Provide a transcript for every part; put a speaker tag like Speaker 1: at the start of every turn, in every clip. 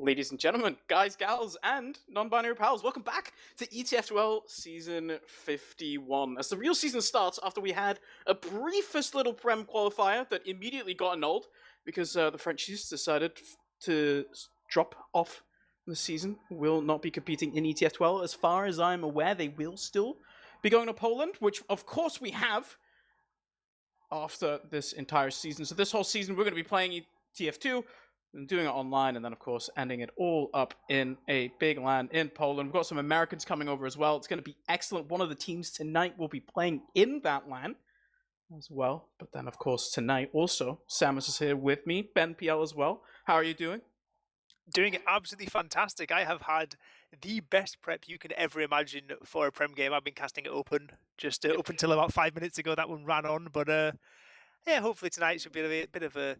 Speaker 1: Ladies and gentlemen, guys, gals, and non-binary pals, welcome back to ETF2L Season 51. As the real season starts after we had a briefest little Prem qualifier that immediately got annulled because the Frenchies decided to drop off the season, will not be competing in ETF2L. As far as I'm aware, they will still be going to Poland, which of course we have after this entire season. So this whole season we're going to be playing TF2 and doing it online, and then of course ending it all up in a big LAN in Poland. We've got some Americans coming over as well. It's going to be excellent. One of the teams tonight will be playing in that LAN as well. But then of course tonight also Samus is here with me, Ben PL as well. How are you doing?
Speaker 2: Doing absolutely fantastic. I have had the best prep you can ever imagine for a Prem game. I've been casting it open just up until about 5 minutes ago. That one ran on, but yeah, hopefully tonight should be a bit of a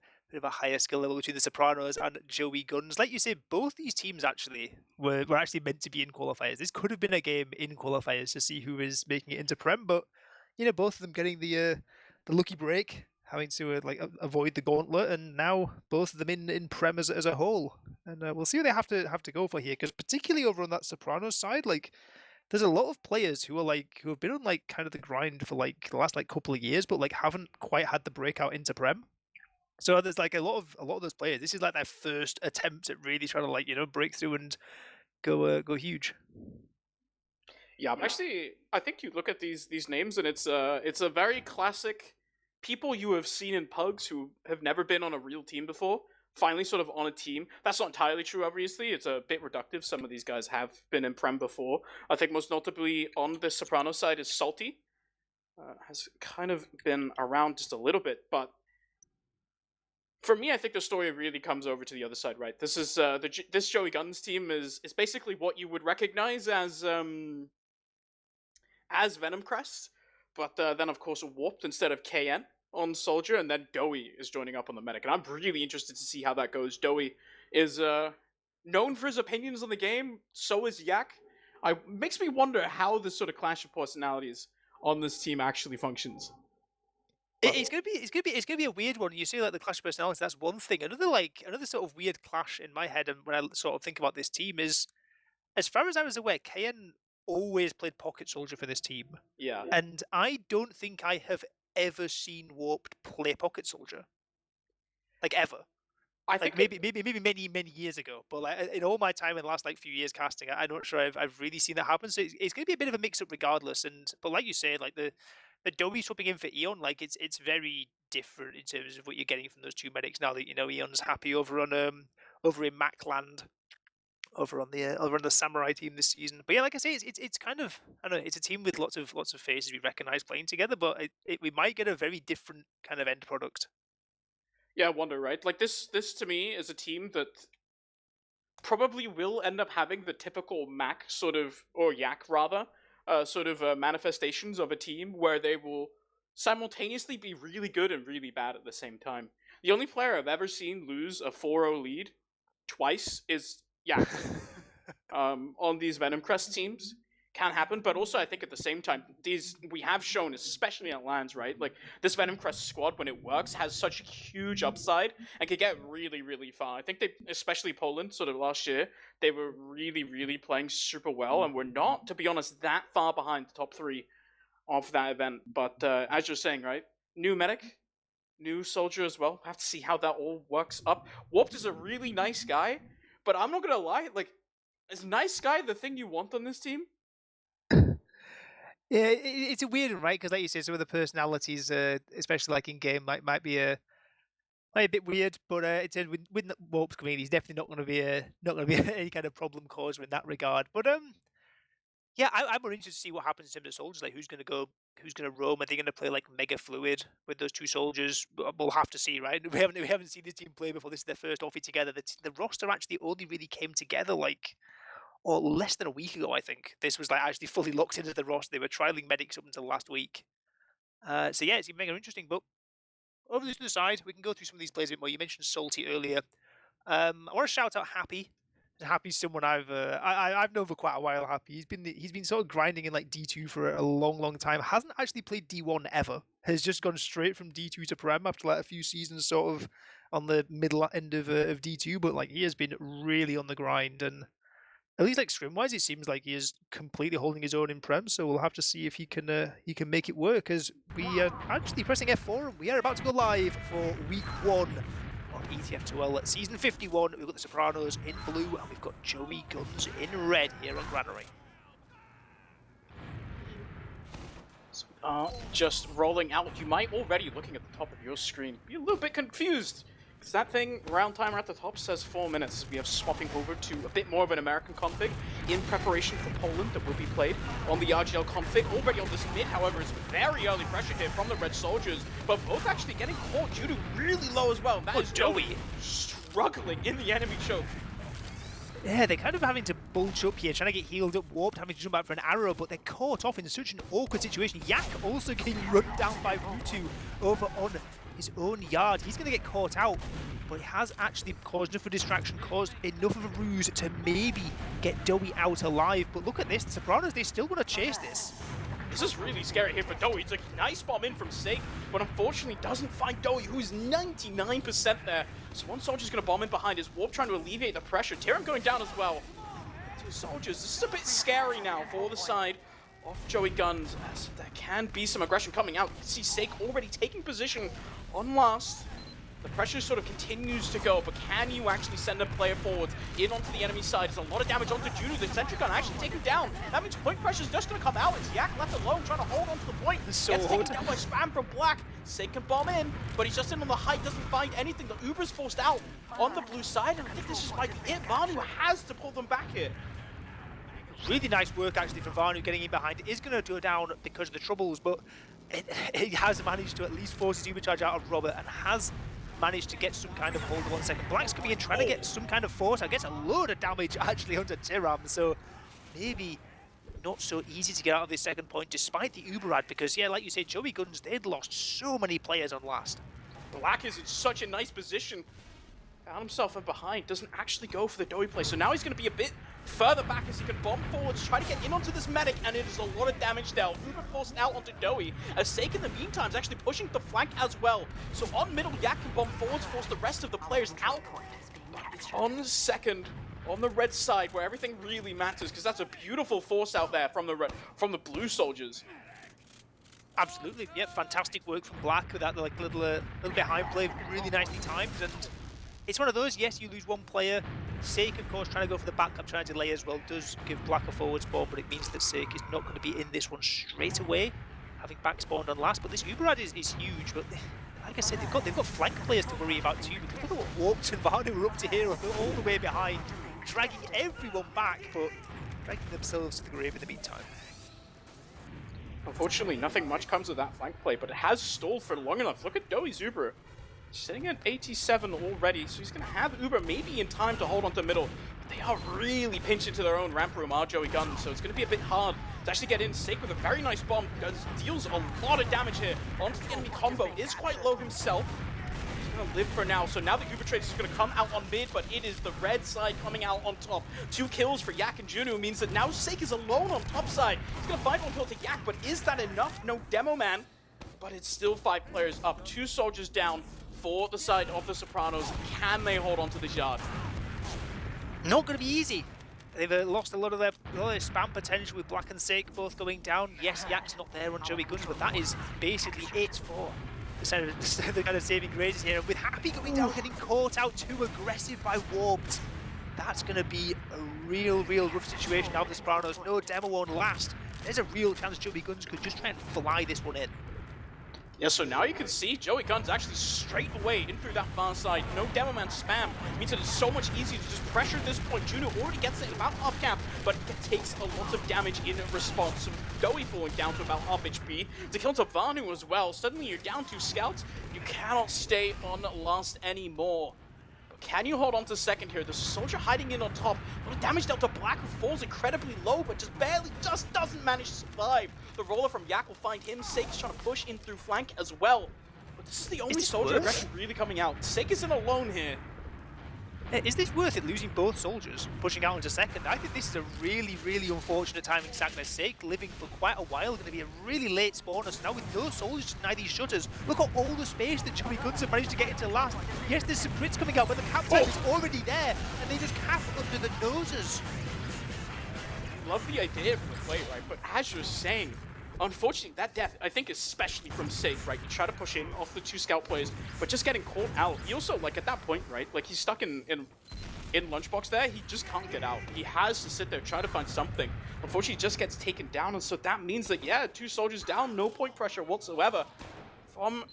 Speaker 2: higher skill level between the Sopranos and Joey GUNZ. Like you say, both these teams actually were actually meant to be in qualifiers. This could have been a game in qualifiers to see who is making it into Prem, but you know, both of them getting the lucky break, having to avoid the gauntlet, and now both of them in Prem as a whole. And we'll see what they have to go for here, because particularly over on that Sopranos side, like there's a lot of players who have been on kind of the grind for the last couple of years, but haven't quite had the breakout into Prem. So there's a lot of those players. This is their first attempt at really trying to break through and go huge.
Speaker 1: Yeah, I think you look at these names and it's a very classic people you have seen in pugs who have never been on a real team before, finally sort of on a team. That's not entirely true, obviously. It's a bit reductive. Some of these guys have been in Prem before. I think most notably on the Soprano side is Salty. Has kind of been around just a little bit, but for me, I think the story really comes over to the other side, right? This is this Joey GUNZ team is basically what you would recognize as Venom Crest, but then of course warped instead of KN on Soldier, and then Doey is joining up on the medic, and I'm really interested to see how that goes. Doey is known for his opinions on the game, so is Yak. Makes me wonder how this sort of clash of personalities on this team actually functions.
Speaker 2: It's gonna be a weird one. You say the clash of personalities. That's one thing. Another sort of weird clash in my head, and when I sort of think about this team is, as far as I was aware, KN always played Pocket Soldier for this team.
Speaker 1: Yeah.
Speaker 2: And I don't think I have ever seen Warped play Pocket Soldier. Ever. I think maybe many years ago, but in all my time in the last few years casting, I'm not sure I've really seen that happen. So it's going to be a bit of a mix up regardless. But like you say, the Doey swapping in for Eon, it's very different in terms of what you're getting from those two medics now that Eon's happy over in Macland, over on the Samurai team this season. But yeah, like I say, it's kind of, I don't know, it's a team with lots of faces we recognise playing together, but we might get a very different kind of end product.
Speaker 1: Yeah, I wonder, right? This to me is a team that probably will end up having the typical Mac sort of, or Yak rather, manifestations of a team where they will simultaneously be really good and really bad at the same time. The only player I've ever seen lose a 4-0 lead twice is Yak. On these Venom Crest teams. Can happen, but also I think at the same time, we have shown, especially at LANs, right? This Venom Crest squad, when it works, has such a huge upside and can get really, really far. I think they, especially Poland, sort of last year, they were really, really playing super well and were not, to be honest, that far behind the top 3 of that event. But as you're saying, right? New medic, new soldier as well. Have to see how that all works up. Warped is a really nice guy, but I'm not gonna lie, is nice guy the thing you want on this team?
Speaker 2: Yeah, it's a weird one, right? Because like you say, some of the personalities, especially in game, might be a bit weird. But it's with Warp's coming, he's definitely not going to be any kind of problem causer in that regard. But yeah, I'm more interested to see what happens in terms of soldiers. Who's going to roam? Are they going to play Mega Fluid with those two soldiers? We'll have to see, right? We haven't seen this team play before. This is their first offie together. The roster actually only really came together or less than a week ago, I think. This was actually fully locked into the roster. They were trialing medics up until last week. So yeah, it's mega interesting. But over to the side, we can go through some of these players a bit more. You mentioned Salty earlier. I want to shout out Happy. Happy's someone I've known for quite a while. Happy. He's been sort of grinding in D2 for a long time. Hasn't actually played D1 ever. has just gone straight from D2 to Prem after like a few seasons sort of on the middle end of D2, but like he has been really on the grind, and at least like scrim-wise, it seems like he is completely holding his own in Prem, so we'll have to see if he can make it work, as we are actually pressing F4 and we are about to go live for week 1 on ETF2L Season 51. We've got the Sopranos in blue and we've got Joey GUNZ in red here on Granary.
Speaker 1: Just rolling out. You might already, looking at the top of your screen, be a little bit confused. Because that thing, round timer at the top, says 4 minutes. We have swapping over to a bit more of an American config in preparation for Poland that will be played on the RGL config. Already on this mid, however, is very early pressure here from the Red Soldiers, but both actually getting caught due to really low as well. That is Joey struggling in the enemy choke.
Speaker 2: Yeah, they're kind of having to bulge up here, trying to get healed up, warped, having to jump out for an arrow, but they're caught off in such an awkward situation. Yak also getting run down by Rutu over on his own yard. He's going to get caught out, but it has actually caused enough of a distraction, caused enough of a ruse to maybe get Dowie out alive. But look at this, the Sopranos, they still want to chase this.
Speaker 1: This is really scary here for Dowie. It's a nice bomb in from Sake, but unfortunately doesn't find Dowie, who's 99% there. So one soldier's going to bomb in behind his warp, trying to alleviate the pressure. Tyram going down as well. 2 soldiers. This is a bit scary now for the side of Joey GUNZ, as there can be some aggression coming out. You can see Sake already taking position on last. The pressure sort of continues to go, but can you actually send a player forward in onto the enemy side? There's a lot of damage onto Juno. The Sentry Gun actually taken down. That means point pressure is just going to come out. It's Yak left alone, trying to hold onto the point.
Speaker 2: So
Speaker 1: gets taken down by Spam from Black. Sake can bomb in, but he's just in on the height, doesn't find anything. The Uber's forced out on the blue side, and I think this just might be it. Vanu has to pull them back here.
Speaker 2: Really nice work actually from Vanu getting in behind. It is going to go down because of the troubles, but it has managed to at least force his Uber charge out of Robert and has managed to get some kind of hold of 1 second. Black's coming in trying to get some kind of force. I guess a load of damage actually onto Tyram, so maybe not so easy to get out of this second point despite the Uber ad, because yeah, like you said, Joey GUNZ, they'd lost so many players on last.
Speaker 1: Black is in such a nice position. Found himself in behind, doesn't actually go for the Dowie play, so now he's going to be a bit further back as he can bomb forwards, try to get in onto this medic, and it is a lot of damage dealt. Uber forced out onto Dowie, as Sake in the meantime is actually pushing the flank as well. So on middle, Yak can bomb forwards, force the rest of the players out. But on second, on the red side, where everything really matters, because that's a beautiful force out there from the blue soldiers.
Speaker 2: Absolutely, yeah, fantastic work from Black with that like little behind play, really nicely timed, and it's one of those, yes, you lose one player. Sake, of course, trying to go for the backup, trying to delay as well, does give Black a forward spawn, but it means that Sake is not going to be in this one straight away, having back spawned on last. But this Uberad is huge, but like I said, they've got flank players to worry about too, because look at what Warped and Vanu were up to here, all the way behind, dragging everyone back, but dragging themselves to the grave in the meantime.
Speaker 1: Unfortunately, nothing much comes of that flank play, but it has stalled for long enough. Look at Dowie's Uber. Sitting at 87 already, so he's going to have Uber maybe in time to hold on to middle. But they are really pinched into their own ramp room, our Joey GUNZ, so it's going to be a bit hard to actually get in. Sake with a very nice bomb, deals a lot of damage here onto the enemy combo, is quite low himself. He's going to live for now, so now the Uber Tracer is going to come out on mid, but it is the red side coming out on top. 2 kills for Yak and Juno means that now Sake is alone on top side. He's going to find 1 kill to Yak, but is that enough? No Demo Man, but it's still 5 players up, 2 soldiers down for the side of the Sopranos. Can they hold on to this yard?
Speaker 2: Not going to be easy. They've lost a lot of their spam potential with Black and Sake both going down. Yes, Yak's not there on Joey GUNZ, but that is basically it for the kind of saving graces here. And with Happy going down, getting caught out too aggressive by Warped, that's going to be a real rough situation now for the Sopranos. No Demo on last. There's a real chance Joey GUNZ could just try and fly this one in.
Speaker 1: Yeah, so now you can see Joey GUNZ actually straight away in through that far side. No Demo Man spam. It means that it's so much easier to just pressure this point. Juno already gets it about half cap, but it takes a lot of damage in response. So Dowie falling down to about half HP. To kill to Vanu as well. Suddenly you're down 2 scouts. You cannot stay on last anymore. Can you hold on to second here? There's a soldier hiding in on top. A lot of damage dealt to Black, who falls incredibly low, but just doesn't manage to survive. The roller from Yak will find him. Sake's trying to push in through flank as well. But this is the only soldier aggression really coming out. Sake isn't alone here.
Speaker 2: Is this worth it, losing both soldiers, pushing out into second? I think this is a really, really unfortunate timing sack. They're Sake living for quite a while, going to be a really late spawner. So now with no soldiers to deny these shutters, look at all the space that Joey GUNZ have managed to get into last. Yes, there's some crits coming out, but the cap time is already there, and they just cap under the noses.
Speaker 1: Love the idea from the play, right? But as you're saying, unfortunately, that death, I think especially from Sake, right? You try to push in off the 2 scout players, but just getting caught out. He also, like, at that point, right? Like, he's stuck in Lunchbox there. He just can't get out. He has to sit there, try to find something. Unfortunately, he just gets taken down, and so that means that, yeah, 2 soldiers down, no point pressure whatsoever from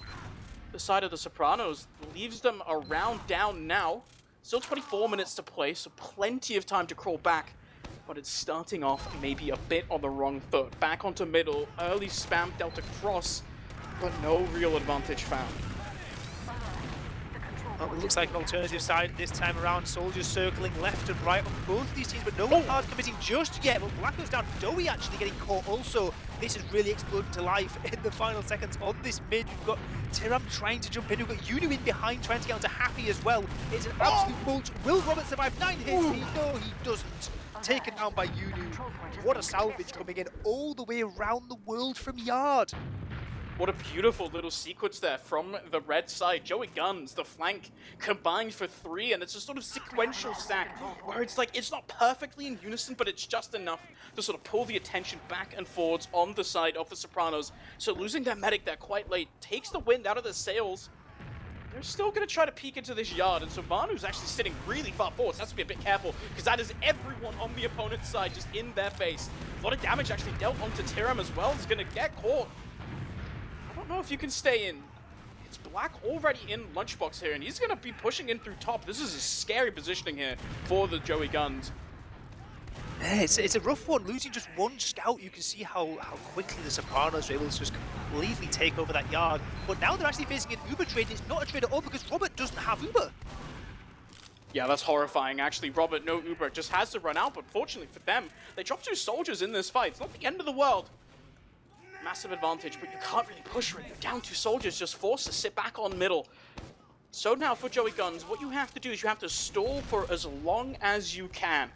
Speaker 1: the side of the Sopranos. Leaves them around down now. Still 24 minutes to play, so plenty of time to crawl back. But it's starting off maybe a bit on the wrong foot. Back onto middle, early spam dealt across, but no real advantage found.
Speaker 2: Well, it looks like an alternative side this time around. Soldiers circling left and right on both these teams, but no one hard committing just yet. But Black goes down. Dowie actually getting caught also. This is really exploding to life in the final seconds on this mid. We've got Tiram trying to jump in. We've got Yunu in behind trying to get onto Happy as well. It's an absolute mulch. Will Robert survive? 9 hits. No, he doesn't. Taken down by Yunu. What a salvage coming in all the way around the world from Yard.
Speaker 1: What a beautiful little sequence there from the red side. Joey GUNZ, the flank, combined for 3, and it's a sort of sequential stack where it's like, it's not perfectly in unison, but it's just enough to sort of pull the attention back and forwards on the side of the Sopranos. So losing their medic there quite late takes the wind out of their sails. They're still going to try to peek into this Yard, and so Vanu's actually sitting really far forward, so that's to be a bit careful, because that is everyone on the opponent's side just in their face. A lot of damage actually dealt onto Tiram as well. He's going to get caught. I don't know if you can stay in. It's Black already in Lunchbox here, and he's going to be pushing in through top. This is a scary positioning here for the Joey GUNZ.
Speaker 2: Yeah, it's a rough one. Losing just 1 scout, you can see how quickly the Sopranos are able to just completely take over that Yard. But now they're actually facing an Uber trade. It's not a trade at all because Robert doesn't have Uber.
Speaker 1: Yeah, that's horrifying, actually. Robert, no Uber, just has to run out, but fortunately for them, they drop 2 soldiers in this fight. It's not the end of the world. Massive advantage, but you can't really push right. You're down 2 soldiers, just forced to sit back on middle. So now for Joey GUNZ, what you have to do is you have to stall for as long as you can.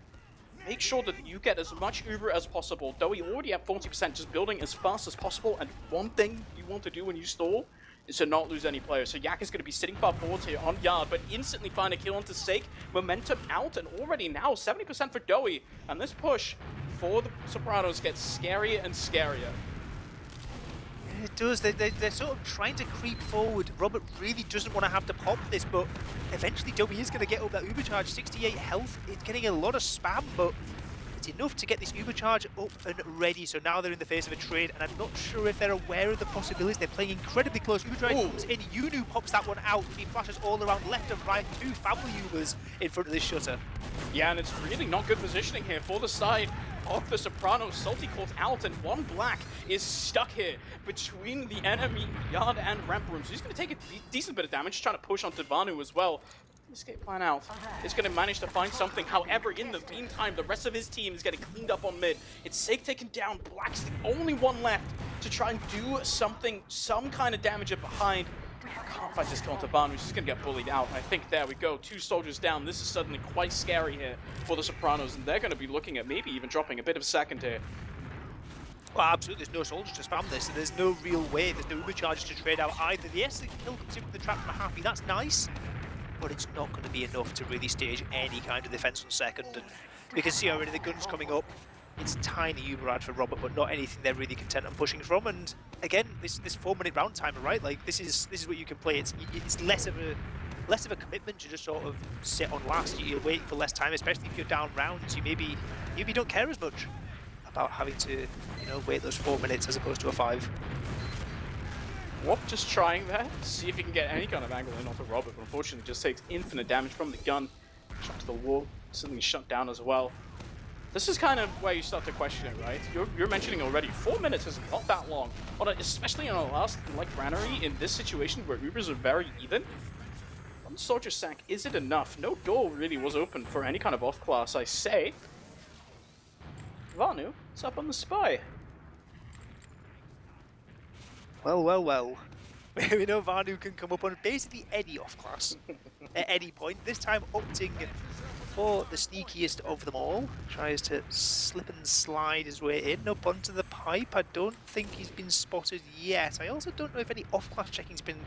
Speaker 1: Make sure that you get as much Uber as possible. Dowie already at 40%, just building as fast as possible, and one thing you want to do when you stall is to not lose any players. So Yak is going to be sitting far forward here on Yard, but instantly find a kill onto Sake. Momentum out, and already now 70% for Dowie. And this push for the Sopranos gets scarier and scarier.
Speaker 2: It does. They're sort of trying to creep forward. Robert really doesn't want to have to pop this, but eventually Dowie is going to get up that Uber charge. 68 health. It's getting a lot of spam, but it's enough to get this Uber charge up and ready. So now they're in the face of a trade, and I'm not sure if they're aware of the possibilities. They're playing incredibly close. Uber charge comes in. Yunu pops that one out. He flashes all around left and right. 2 family Ubers in front of this shutter.
Speaker 1: Yeah, and it's really not good positioning here for the side of the Sopranos. Salty caught out, and 1 Black is stuck here between the enemy Yard and ramp room. So he's going to take a decent bit of damage, trying to push onto Vanu as well. Escape plan out. Is going to manage to find something. However, in the meantime, the rest of his team is getting cleaned up on mid. It's Sake taken down. Black's the only one left to try and do something, some kind of damage up behind. Can't fight this kill onto Vanu. He's just going to get bullied out. I think there we go. 2 soldiers down. This is suddenly quite scary here for the Sopranos, and they're going to be looking at maybe even dropping a bit of second here.
Speaker 2: Well, absolutely. There's no soldiers to spam this, and there's no real way. There's no Uber charges to trade out either. Yes, the kill comes in with the trap from Happy. That's nice, but it's not going to be enough to really stage any kind of defense on second. And we can see already the gun's coming up. It's tiny Uber ad for Robert, but not anything they're really content on pushing from. And again, this 4-minute round timer, right? Like this is what you can play. It's less of a commitment to just sort of sit on last. You're waiting for less time, especially if you're down rounds. You maybe don't care as much about having to wait those 4 minutes as opposed to a 5.
Speaker 1: Whoop, just trying that. See if he can get any kind of angle in off of Robert, but unfortunately just takes infinite damage from the gun. Shot to the wall, suddenly shut down as well. This is kind of where you start to question it, right? You're mentioning already, 4 minutes is not that long. Especially on a last, like Granary, in this situation where Ubers are very even. On the Soldier Sack, is it enough? No door really was open for any kind of off-class, I say. Vanu, it's up on the spy.
Speaker 2: Well. We know Vanu can come up on basically any off-class at any point. This time opting for the sneakiest of them all. Tries to slip and slide his way in, up onto the pipe. I don't think he's been spotted yet. I also don't know if any off-class checking's been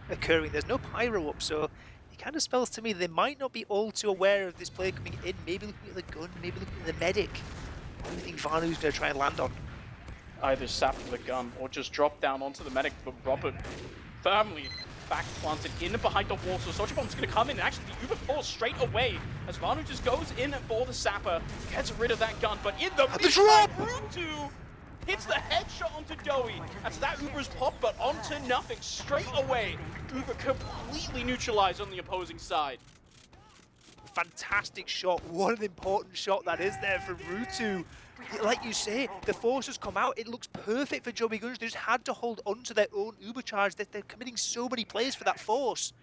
Speaker 2: occurring. There's no pyro up, so it kind of spells to me they might not be all too aware of this player coming in. Maybe looking at the gun, maybe looking at the medic. What do you think Vanu's going to try and land on?
Speaker 1: Either sap the gun or just drop down onto the medic, but Robert firmly back planted in behind the wall, so Soldier Bomb's going to come in and actually the Uber pulls straight away as Vanu just goes in for the sapper, gets rid of that gun, but in the
Speaker 2: drop!
Speaker 1: Rutu hits the headshot onto Dowie, as that Uber's popped, but onto nothing straight away. Uber completely neutralized on the opposing side.
Speaker 2: Fantastic shot, what an important shot that is there from Rutu. Like you say, the force has come out, it looks perfect for Joey Guns. They just had to hold on to their own Uber charge. They're committing so many plays for that force.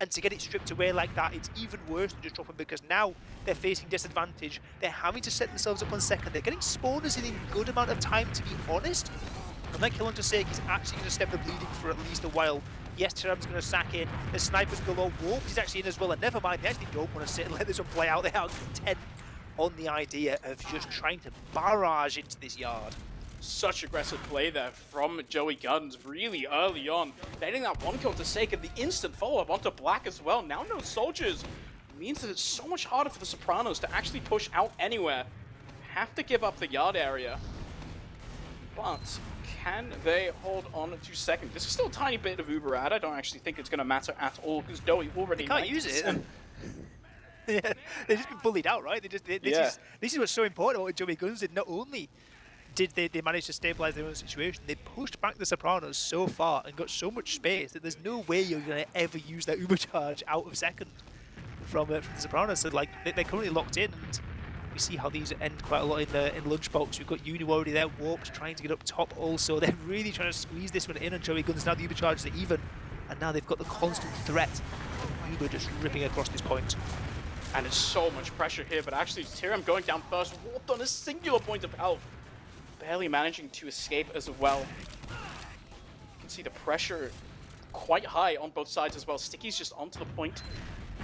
Speaker 2: And to get it stripped away like that, it's even worse than just dropping, because now they're facing disadvantage. They're having to set themselves up on second. They're getting spawners in good amount of time, to be honest. And that kill onto Sake is actually going to stem the bleeding for at least a while. Yes, Tiram's going to sack in. The sniper's below. Warp is actually in as well. And never mind, they actually don't want to sit and let this one play out. They are content on the idea of just trying to barrage into this yard.
Speaker 1: Such aggressive play there from Joey Guns really early on. Getting that one kill to Sake and the instant follow-up onto Black as well. Now no soldiers. Means that it's so much harder for the Sopranos to actually push out anywhere. Have to give up the yard area. But can they hold on to second? This is still a tiny bit of Uber ad. I don't actually think it's going to matter at all because Dowie already
Speaker 2: can't use it. Yeah, they've just been bullied out, right? This is what's so important about what Joey Guns did. Not only did they manage to stabilize their own situation, they pushed back the Sopranos so far and got so much space that there's no way you're going to ever use that Uber charge out of second from the Sopranos. So like they're currently locked in, and we see how these end quite a lot in Lunchbox. We've got Uni already there, Warped trying to get up top also. They're really trying to squeeze this one in on Joey Guns. Now the Uber charges are even, and now they've got the constant threat of Uber just ripping across this point.
Speaker 1: And it's so much pressure here, but actually Tiram going down first, Warped on a singular point of health. Barely managing to escape as well. You can see the pressure quite high on both sides as well. Sticky's just onto the point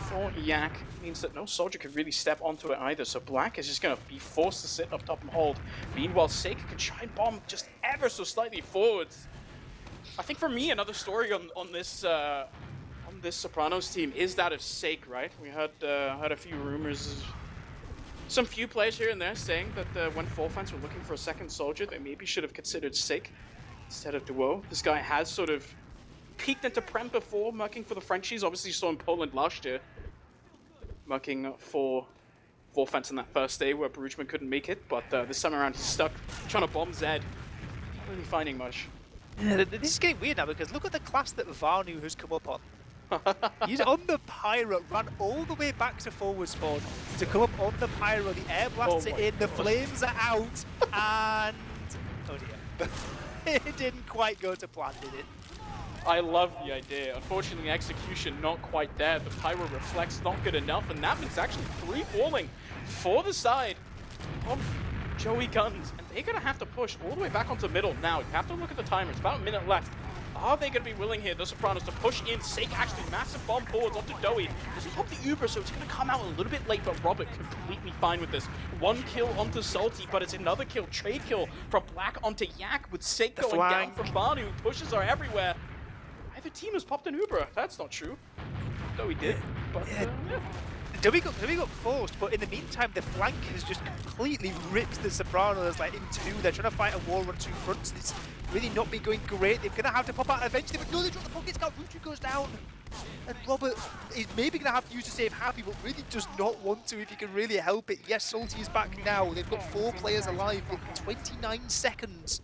Speaker 1: for Yak. Means that no soldier can really step onto it either, so Black is just going to be forced to sit up top and hold. Meanwhile, Sake can try and bomb just ever so slightly forwards. I think for me, another story on this Sopranos team is that of Sake, right? We had a few rumors, some few players here and there saying that when Full Fence were looking for a second soldier, they maybe should have considered Sake instead of Duo. This guy has sort of peaked into Prem before, murking for the Frenchies. Obviously, you saw in Poland last year, murking for Full Fence on that first day where Baruchman couldn't make it. But this time around, he's stuck trying to bomb Zed. Not really finding much.
Speaker 2: Yeah, this is getting weird now, because look at the class that Vanu has come up on. He's on the Pyro, ran all the way back to forward spawn to come up on the Pyro. The air blasts are in, the flames are out, and oh dear, it didn't quite go to plan, did it?
Speaker 1: I love the idea. Unfortunately, execution not quite there. The Pyro reflex not good enough, and that means actually 3 falling for the side of Joey Guns, and they're gonna have to push all the way back onto middle now. You have to look at the timer. It's about a minute left. Are they going to be willing here, the Sopranos, to push in? Sake actually massive bomb forwards onto Dowie. Just pop the Uber, so it's going to come out a little bit late, but Robert completely fine with this. 1 kill onto Salty, but it's another kill, trade kill from Black onto Yak, with Sake going down from Banu. Pushes are everywhere. Either team has popped an Uber. That's not true. Dowie did, but yeah.
Speaker 2: Dowie got forced, but in the meantime, the flank has just completely ripped the Sopranos like in two. They're trying to fight a war on 2 fronts. It's really not been going great. They're going to have to pop out eventually, but no, they drop the pocket scout. Rutu goes down. And Robert is maybe going to have to use the save happy, but really does not want to if he can really help it. Yes, Salty is back now. They've got 4 players alive with 29 seconds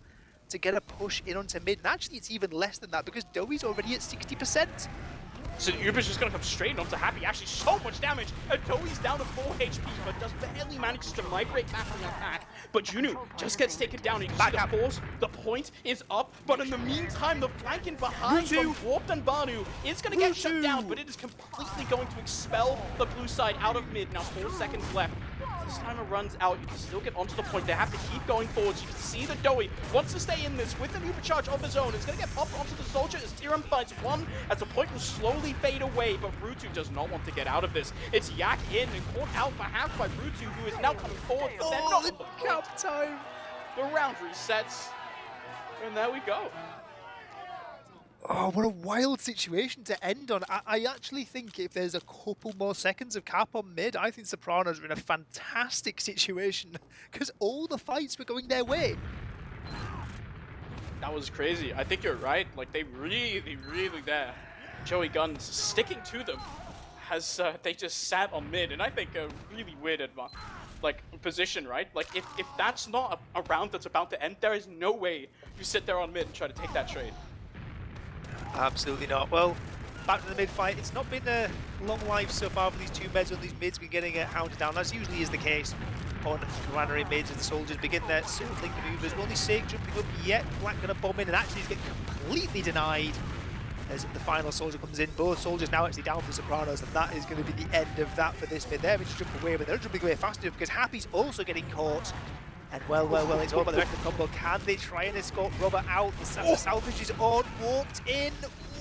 Speaker 2: to get a push in onto mid. And actually, it's even less than that because Dowie's already at 60%.
Speaker 1: So Uber's just going to come straight onto Happy. Actually, so much damage. Doey's down to 4 HP, but just barely manages to migrate back from the attack. But Junu just gets taken down. You can see the force. The point is up. But in the meantime, the flank in behind from Warped and Banu is going to get shut down, but it is completely going to expel the blue side out of mid. Now 4 seconds left. this timer runs out, you can still get onto the point. They have to keep going forwards. You can see that Dowie wants to stay in this with an Ubercharge of his own. It's going to get popped onto the soldier as Tiram finds one, as the point will slowly fade away, but Rutu does not want to get out of this. It's Yak in and caught out for half by Rutu, who is now coming forward, but then not on the
Speaker 2: cap time.
Speaker 1: The round resets, and there we go.
Speaker 2: Oh, what a wild situation to end on. I actually think if there's a couple more seconds of cap on mid, I think Sopranos are in a fantastic situation because all the fights were going their way.
Speaker 1: That was crazy. I think you're right. Like, they really there. Joey GUNZ sticking to them as they just sat on mid, and I think a really weird position, right? Like, if that's not a round that's about to end, there is no way you sit there on mid and try to take that trade.
Speaker 2: Absolutely not. Well, back to the mid fight. It's not been a long life so far for these two mids, or these mids been getting hounded down, as usually is the case on Granary mids as the soldiers begin their circling maneuvers. Only Sake jumping up yet. Black gonna bomb in and actually is getting completely denied as the final soldier comes in. Both soldiers now actually down for Sopranos, and that is going to be the end of that for this mid. They're having to jump away, but they're jumping away faster because Happy's also getting caught. And well, it's all about the rest of the combo. Can they try and escort Robert out? The salvage is on, warped in,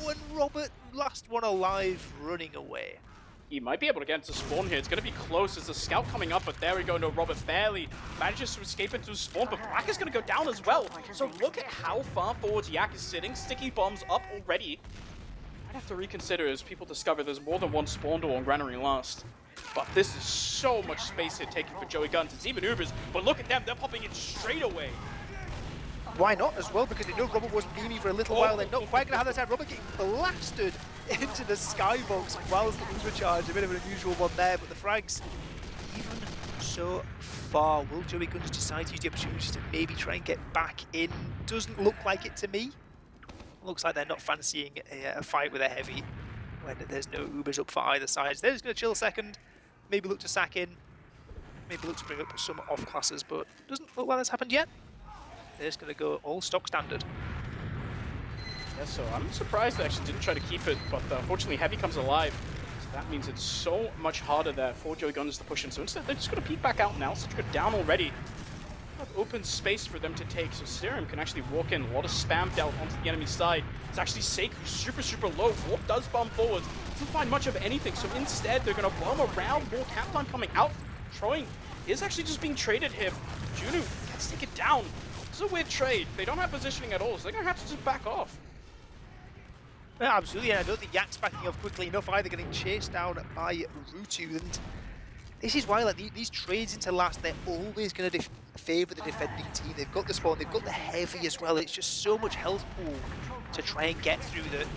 Speaker 2: and Robert, last one alive, running away.
Speaker 1: He might be able to get into spawn here. It's going to be close. There's a scout coming up, but there we go. No, Robert barely manages to escape into spawn, but Black is going to go down as well. So look at how far forward Yak is sitting. Sticky bombs up already. I'd have to reconsider as people discover there's more than one spawn door on Granary last. But this is so much space here taken for Joey GUNZ. It's even Ubers, but look at them. They're popping it straight away.
Speaker 2: Why not as well? Because they know Robert wasn't beaming for a little while. They're not quite going to have that time. Robert getting blasted into the skybox whilst the overcharge. A bit of an unusual one there, but the frags, even so far, will Joey GUNZ decide to use the opportunity to maybe try and get back in? Doesn't look like it to me. Looks like they're not fancying a fight with a heavy when there's no Ubers up for either side. So they're just going to chill a second, maybe look to sack in, maybe look to bring up some off classes, but doesn't look like that's happened yet. They're just going to go all stock standard.
Speaker 1: Yeah, so I'm surprised they actually didn't try to keep it, but unfortunately Heavy comes alive. So that means it's so much harder there for Joey GUNZ to push in. So instead they're just going to peek back out now. Such good down already. Open space for them to take, so Serum can actually walk in. A lot of spam dealt onto the enemy side. It's actually Sake who's super low. Warp does bomb forwards. Doesn't find much of anything, so instead they're going to bomb around. More cap time coming out. Troying is actually just being traded here. Juno gets taken down. This is a weird trade. They don't have positioning at all, so they're going to have to just back off.
Speaker 2: Yeah, absolutely, and I don't think Yak's backing off quickly enough either, getting chased down by Rutu. And this is why, like, these trades into last, they're always going to favour the defending team. They've got the spawn, they've got the heavy as well. It's just so much health pool to try and get through that.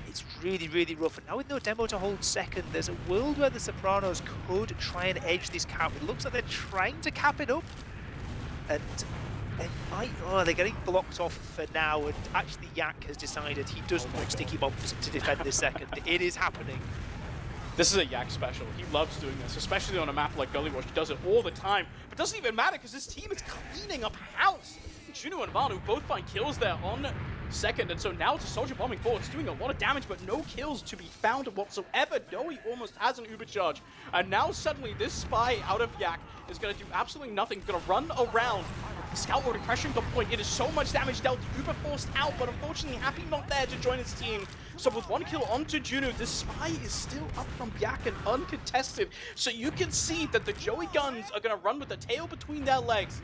Speaker 2: It's really rough. And now with no demo to hold second, there's a world where the Sopranos could try and edge this cap. It looks like they're trying to cap it up. And they might, they're getting blocked off for now. And actually Yak has decided he doesn't want sticky bombs to defend this second. It is happening.
Speaker 1: This is a Yak special. He loves doing this, especially on a map like Gullywash. He does it all the time. But it doesn't even matter because his team is cleaning up house. Juno and Vanu both find kills there on second, and so now it's a soldier bombing forward. It's doing a lot of damage, but no kills to be found whatsoever. Dowie almost has an Uber charge, and now suddenly this spy out of Yak is going to do absolutely nothing. He's going to run around. The scout already pressuring the point. It is so much damage dealt. Uber forced out, but unfortunately Happy not there to join his team. So with one kill onto Juno, this spy is still up from Yak and uncontested. So you can see that the Joey GUNZ are going to run with the tail between their legs.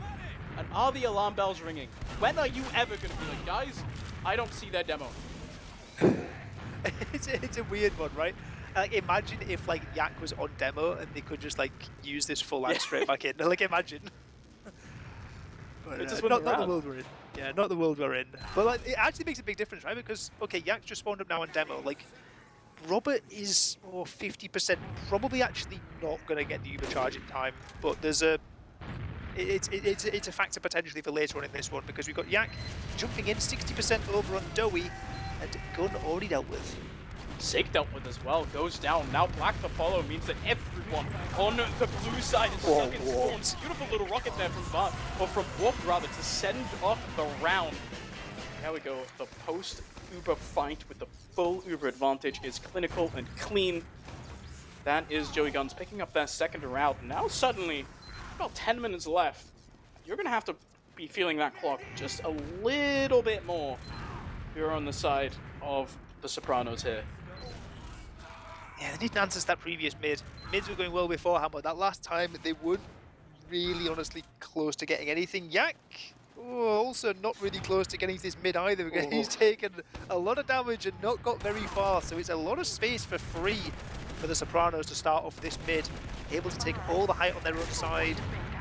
Speaker 1: And are the alarm bells ringing? When are you ever going to be like, guys, I don't see their demo?
Speaker 2: It's a weird one, right? Like, imagine if like Yak was on demo and they could just like use this full line straight back in. Like, imagine. But, not the world we're in. Yeah, not the world we're in. But like, it actually makes a big difference, right? Because okay, Yak just spawned up now on demo. Like, Robert is 50% probably actually not going to get the Uber charge in time. But there's a it's a factor potentially for later on in this one, because we've got Yak jumping in 60% over on Dowie, and Gun already dealt with.
Speaker 1: Sake dealt with as well, goes down. Now Black to follow means that everyone on the blue side is stuck in spawn. Beautiful little rocket there from Warp rather, to send off the round. There we go. The post Uber fight with the full Uber advantage is clinical and clean. That is Joey GUNZ picking up that second round. Now suddenly about 10 minutes left. You're going to have to be feeling that clock just a little bit more if you're on the side of the Sopranos here.
Speaker 2: Yeah, they didn't answer that previous mid. Mids were going well beforehand, but that last time they weren't really honestly close to getting anything. Yak, also not really close to getting this mid either, because he's taken a lot of damage and not got very far, so it's a lot of space for free for the Sopranos to start off this mid, able to take all the height on their own side,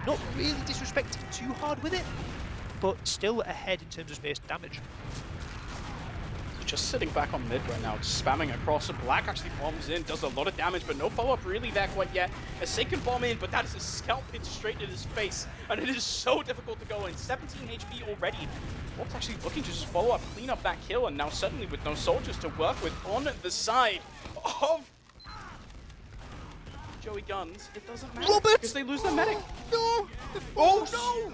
Speaker 2: not really disrespecting too hard with it, but still ahead in terms of space and damage.
Speaker 1: Just sitting back on mid right now, just spamming across. Black actually bombs in, does a lot of damage, but no follow-up really there quite yet. A second bomb in, but that is a scalp hit straight in his face, and it is so difficult to go in. 17 HP already. Wolf's actually looking to just follow up, clean up that kill, and now suddenly with no soldiers to work with on the side of Joey GUNZ, it doesn't matter because they lose their medic.
Speaker 2: No!
Speaker 1: Oh no!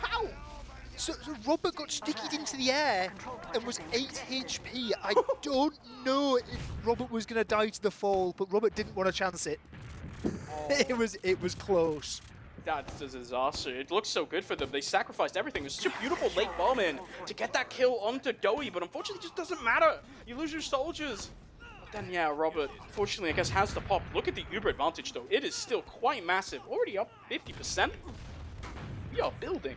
Speaker 1: How?
Speaker 2: So Robert got stickied into the air and was 8 HP. I don't know if Robert was going to die to the fall, but Robert didn't want to chance it. It was close.
Speaker 1: That's a disaster. It looks so good for them. They sacrificed everything. It was such a beautiful late bomb in to get that kill onto Doey, but unfortunately it just doesn't matter. You lose your soldiers. But then, yeah, Robert, fortunately, I guess, has the pop. Look at the Uber advantage, though. It is still quite massive. Already up 50%. We are building.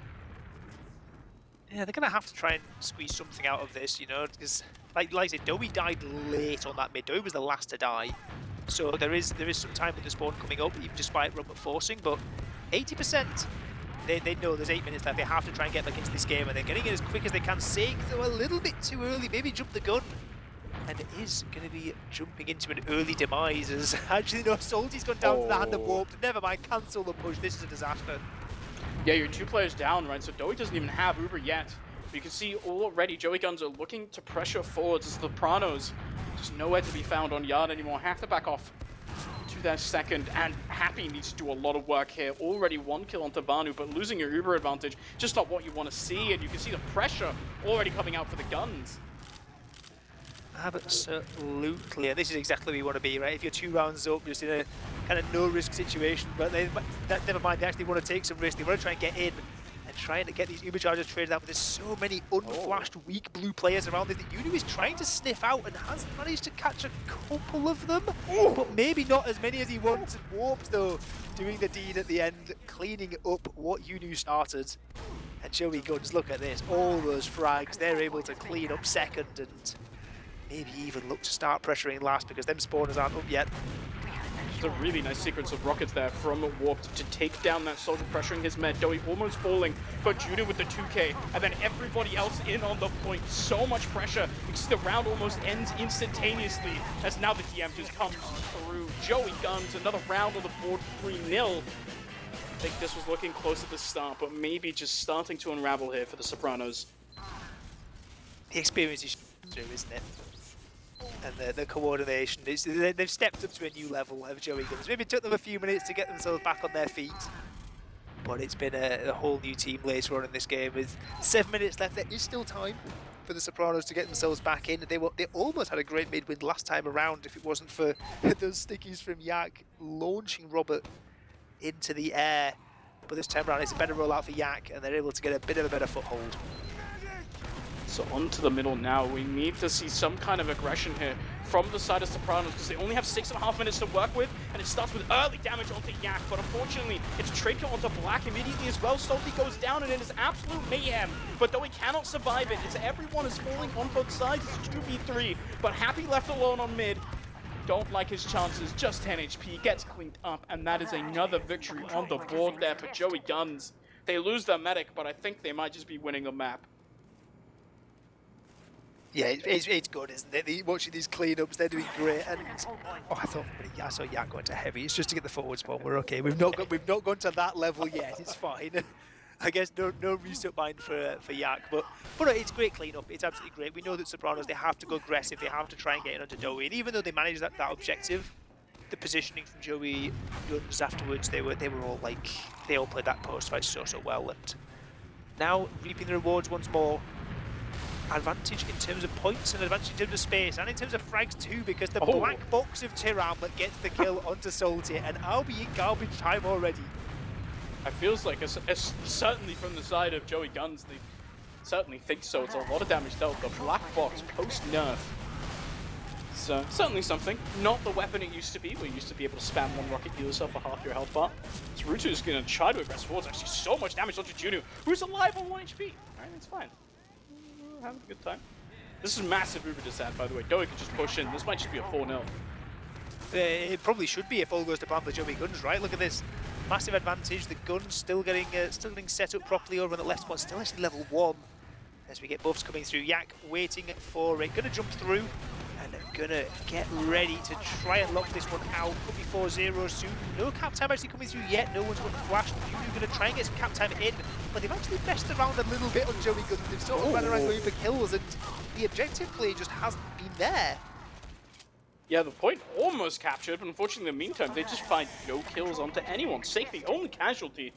Speaker 2: Yeah, they're going to have to try and squeeze something out of this, you know, because, like I said, Doey died late on that mid. Doey was the last to die. So there is some time with the spawn coming up, even despite Robert forcing, but 80%, they know there's 8 minutes left. They have to try and get back into this game, and they're getting it as quick as they can. Sake, though, a little bit too early, maybe jump the gun. And it is going to be jumping into an early demise, as actually, no, Salty's gone down to the hand of warp. Never mind, cancel the push. This is a disaster.
Speaker 1: Yeah, you're 2 players down, right? So Doey doesn't even have Uber yet. But you can see already Joey GUNZ are looking to pressure forwards as the Sopranos just nowhere to be found on yard anymore. Have to back off to their second, and Happy needs to do a lot of work here. Already 1 kill onto Vanu, but losing your Uber advantage, just not what you want to see. And you can see the pressure already coming out for the GUNZ.
Speaker 2: Absolutely, and this is exactly where you want to be, right? If you're 2 rounds up, just in a kind of no-risk situation, but never mind, they actually want to take some risk. They want to try and get in and try and get these Uber charges traded out, but there's so many unflashed, weak blue players around this that Uni is trying to sniff out and has managed to catch a couple of them, but maybe not as many as he wanted. Warp, though, doing the deed at the end, cleaning up what Uni started. And Joey GUNZ, look at this, all those frags, they're able to clean up second and maybe even look to start pressuring last, because them spawners aren't up yet.
Speaker 1: It's a really nice sequence of rockets there from Warp to take down that soldier pressuring his med. Doey almost falling, but Judah with the 2K, and then everybody else in on the point. So much pressure because the round almost ends instantaneously as now the DM just comes through. Joey GUNZ, another round on the board, 3-0. I think this was looking close at the start, but maybe just starting to unravel here for the Sopranos.
Speaker 2: The experience is through, isn't it? And the coordination, they've stepped up to a new level of Joey GUNZ. Maybe it took them a few minutes to get themselves back on their feet, but it's been a whole new team later on in this game. With 7 minutes left, there is still time for the Sopranos to get themselves back in. They almost had a great mid-win last time around if it wasn't for those stickies from Yak launching Robert into the air. But this time around, it's a better rollout for Yak, and they're able to get a bit of a better foothold.
Speaker 1: So onto the middle now. We need to see some kind of aggression here from the side of Sopranos, because they only have 6.5 minutes to work with, and it starts with early damage onto Yak, but unfortunately it's Traker onto Black immediately as well. Salty goes down, and it is absolute mayhem, but though he cannot survive it, everyone is falling on both sides. It's 2v3, but Happy left alone on mid. Don't like his chances, just 10 HP, gets cleaned up, and that is another victory on the board there for Joey GUNZ. They lose their medic, but I think they might just be winning the map.
Speaker 2: Yeah, it's good, isn't it? Watching these cleanups, they're doing great. And I saw Yak going to heavy. It's just to get the forward spawn. We're okay. We've not gone to that level yet. It's fine. I guess no reset bind for Yak, but it's great cleanup. It's absolutely great. We know that Sopranos, they have to go aggressive. They have to try and get in onto Doey. And even though they managed that objective, the positioning from Joey GUNZ afterwards, they were all like, they all played that post fight so well. And now reaping the rewards once more. Advantage in terms of points and advantage in terms of space and in terms of frags too, because the black box of Tyram that gets the kill onto Salty, and I'll be in garbage time already.
Speaker 1: I feels like, it's certainly from the side of Joey GUNZ, they certainly think so. It's a lot of damage dealt. The black box post-nerf. So, certainly something. Not the weapon it used to be, where you used to be able to spam one rocket, heal yourself for half your health bar. So Rutu's going to try to aggress forwards. Actually, so much damage onto Juno, who's alive on 1 HP. Alright, that's fine. We're having a good time. This is massive Uber descent, by the way. Doe can just push in. This might just be a 4-0.
Speaker 2: It probably should be if all goes to plan for Joey GUNZ, right? Look at this. Massive advantage. The gun's still getting set up properly over on the left spot. Still actually level 1. As we get buffs coming through. Yak waiting for it. Gonna jump through. And gonna get ready to try and lock this one out. Could be 4-0 soon. No cap time actually coming through yet. No one's going to flash. You're going to try and get some cap time in. But they've actually messed around a little bit on Joey GUNZ. They've sort of ran around going for kills, and the objective play just hasn't been there.
Speaker 1: Yeah, the point almost captured, but unfortunately in the meantime, they just find no kills onto anyone. Sake the only casualty,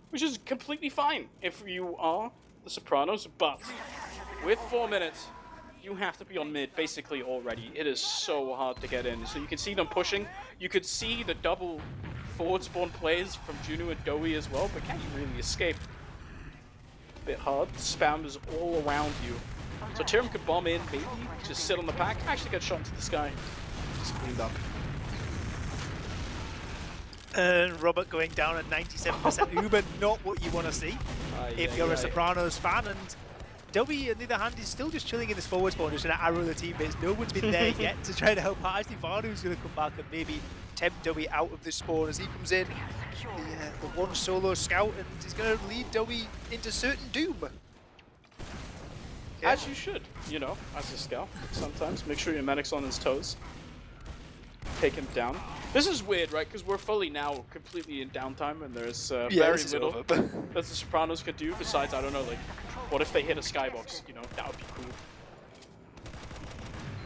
Speaker 1: which is completely fine if you are the Sopranos, but with 4 minutes, you have to be on mid basically already. It is so hard to get in. So you can see them pushing. You could see the double forward spawn plays from Juno and Doe as well, but can you really escape? A bit hard. Spam is all around you. So Tyram could bomb in, maybe just sit on the back, actually get shot into the sky. Just cleaned up.
Speaker 2: And Robert going down at 97%. Uber, not what you want to see if you're a Sopranos fan. And Dowie, on the other hand, is still just chilling in this forward spawn, just trying to arrow the teammates. No one's been there yet to try to help out. Actually, Vanu's going to come back and maybe tempt Dowie out of the spawn as he comes in. The one solo scout, and he's going to lead Dowie into certain doom.
Speaker 1: Yeah. As you should, you know, as a scout. Sometimes make sure your medic's on his toes. Take him down. This is weird, right? Because we're fully now completely in downtime, and there's very little that the Sopranos could do besides, I don't know, like, what if they hit a skybox? You know, that would be cool.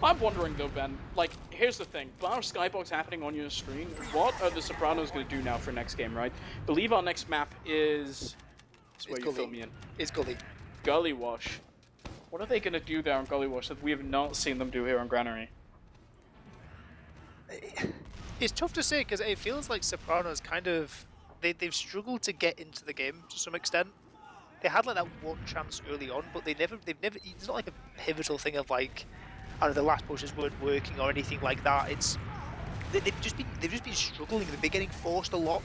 Speaker 1: I'm wondering though, Ben, like, here's the thing. Bar skybox happening on your screen, what are the Sopranos going to do now for next game, right? Believe our next map is... That's where you fill me in.
Speaker 2: It's Gully.
Speaker 1: Gullywash. What are they going to do there on Gullywash that we have not seen them do here on Granary?
Speaker 2: It's tough to say because it feels like Sopranos kind of... They've struggled to get into the game to some extent. They had like that one chance early on, but they've never. It's not like a pivotal thing of like, I don't know, the last pushes weren't working or anything like that. It's they've just been struggling. They've been getting forced a lot.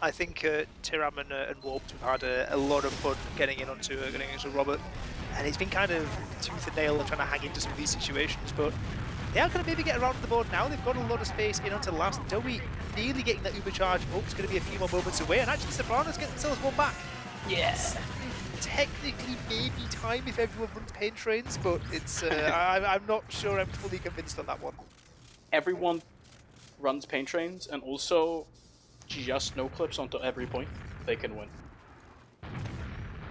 Speaker 2: I think Tyram and Warped have had a lot of fun getting into Robert, and it's been kind of tooth and nail and trying to hang into some of these situations. But they are going to maybe get around the board now. They've got a lot of space in onto the last. Dowie nearly getting that Uber charge up. It's going to be a few more moments away, and actually Sopranos get themselves one back. Yes. Technically, maybe time if everyone runs pain trains, but it's I'm not sure I'm fully convinced on that one.
Speaker 1: Everyone runs pain trains, and also just no clips onto every point. They can win.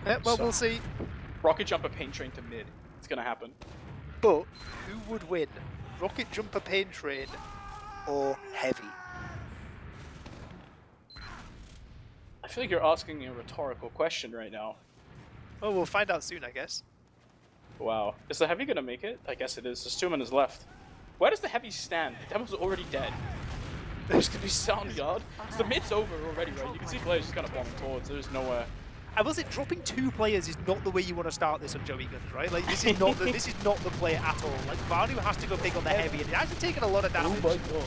Speaker 2: Yeah, well, so, we'll see.
Speaker 1: Rocket jumper pain train to mid. It's gonna happen.
Speaker 2: But who would win? Rocket jumper pain train or heavy?
Speaker 1: I feel like you're asking a rhetorical question right now.
Speaker 2: Oh, we'll find out soon, I guess.
Speaker 1: Wow. Is the heavy gonna make it? I guess it is. There's 2 minutes left. Where does the heavy stand? The demo's already dead. There's gonna be sound guard. So the mid's over already, right? You can see players just kind of bombing towards. There's nowhere.
Speaker 2: I will say, dropping 2 players is not the way you want to start this on Joey GUNZ, right? Like this is not the play at all. Like Vanu has to go big on the heavy, and he's actually taking a lot of damage.
Speaker 1: Oh my god.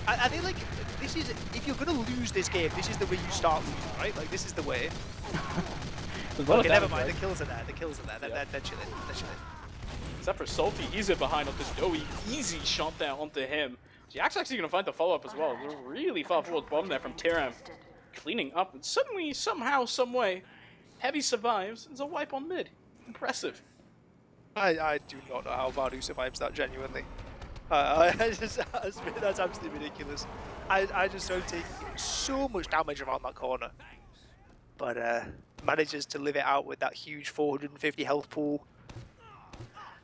Speaker 2: I think like this is, if you're gonna lose this game, this is the way you start losing, right? Like this is the way. Okay, never mind. The kills are there. The kills are there. They're chilling. They're chilling.
Speaker 1: Except for Salty, he's in behind on this Dowie. Easy shot there onto him. Jack's actually going to find the follow-up as well. There's a really far forward bomb there from Tyram. Cleaning up, and suddenly, somehow, someway, Heavy survives. It's a wipe on mid. Impressive.
Speaker 2: I do not know how Vanu survives that, genuinely. That's absolutely ridiculous. I just don't take so much damage around that corner. But manages to live it out with that huge 450 health pool.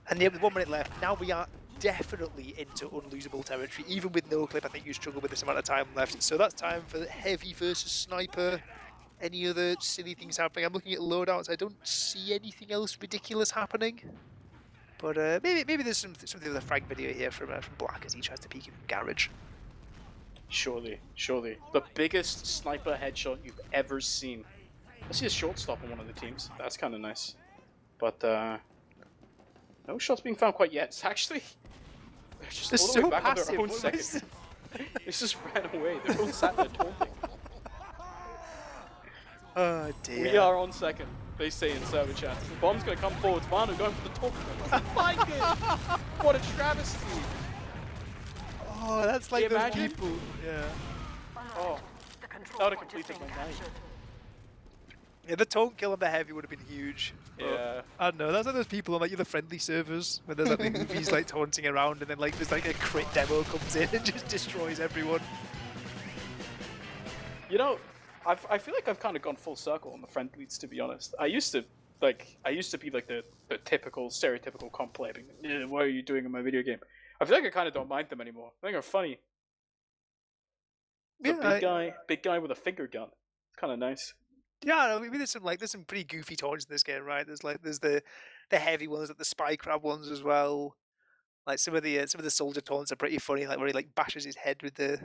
Speaker 2: And with 1 minute left, now we are definitely into unlosable territory. Even with no clip, I think you struggle with this amount of time left. So that's time for Heavy versus Sniper. Any other silly things happening? I'm looking at loadouts. I don't see anything else ridiculous happening. But maybe there's something with a frag video here from Black as he tries to peek in Garage.
Speaker 1: Surely. The biggest sniper headshot you've ever seen. I see a shortstop on one of the teams. That's kind of nice. But, no shots being found quite yet. It's actually... They're just
Speaker 2: They're
Speaker 1: all the way
Speaker 2: so
Speaker 1: back
Speaker 2: passive.
Speaker 1: on their own second. They just ran away. They're all sat there taunting.
Speaker 2: Oh dear.
Speaker 1: We are on second, they say in server chat. The bomb's gonna come forward. Manu going for the taunt. Like it! What a travesty!
Speaker 2: Oh, that's like those
Speaker 1: imagine?
Speaker 2: people. Yeah.
Speaker 1: Oh, that would have completed my night.
Speaker 2: Yeah, the taunt kill on the heavy would have been huge.
Speaker 1: Yeah.
Speaker 2: I don't know, that's like those people on like the friendly servers where there's like the goofies like taunting around and then like there's like a crit demo comes in and just destroys everyone.
Speaker 1: You know, I feel like I've kind of gone full circle on the friendlies, to be honest. I used to be like the typical, stereotypical comp player being, what are you doing in my video game? I feel like I kind of don't mind them anymore. I think they're funny. The big guy with a finger gun. It's kind of nice.
Speaker 2: Yeah, I mean, there's some pretty goofy taunts in this game, right? There's the heavy ones, like the spy crab ones as well. Like some of the soldier taunts are pretty funny, like where he like bashes his head with the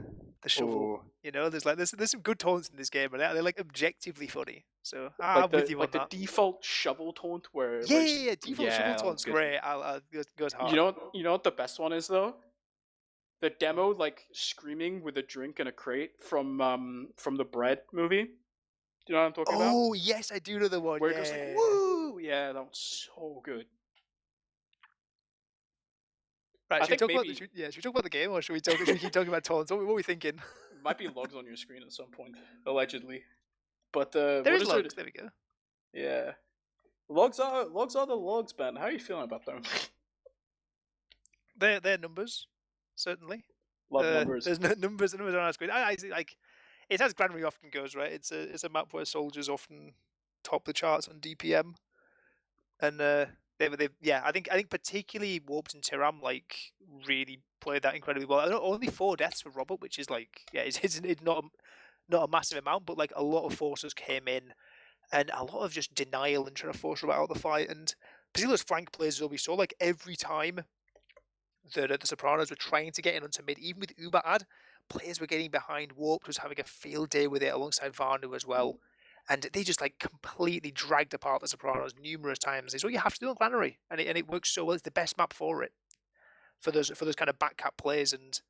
Speaker 2: shovel.
Speaker 1: Ooh.
Speaker 2: You know, there's some good taunts in this game, and they're like objectively funny. So
Speaker 1: Like
Speaker 2: I'm with you on
Speaker 1: the
Speaker 2: that.
Speaker 1: default shovel taunt where
Speaker 2: Yeah, default shovel taunt's
Speaker 1: good.
Speaker 2: great. I'll goes hard.
Speaker 1: You know what the best one is though? The demo like screaming with a drink and a crate from the Bread movie. Do you know what I'm talking about?
Speaker 2: Oh yes, I do know the one.
Speaker 1: Where it goes like woo! Yeah, that one's so good.
Speaker 2: Right, should we talk about the game, or should we keep talking about taunts? What are we thinking?
Speaker 1: Might be logs on your screen at some point, allegedly. But
Speaker 2: there is logs. There we go.
Speaker 1: Yeah, logs are the logs, Ben. How are you feeling about them?
Speaker 2: They're numbers, certainly.
Speaker 1: Love numbers.
Speaker 2: There's numbers on our screen. I like it's as Granary often goes, right? It's a map where soldiers often top the charts on DPM, and I think particularly Warped and Tiram like really played that incredibly well. I know only 4 deaths for Robert, which is like it's not a massive amount, but like a lot of forces came in, and a lot of just denial and trying to force Robert out of the fight, and particularly those flank plays as well. We saw like every time that the Sopranos were trying to get in onto mid, even with Uber ad, players were getting behind. Warped was having a field day with it alongside Varnu as well. And they just like completely dragged apart the Sopranos numerous times. It's what you have to do on Granary, and it works so well. It's the best map for it, for those kind of backcap plays. And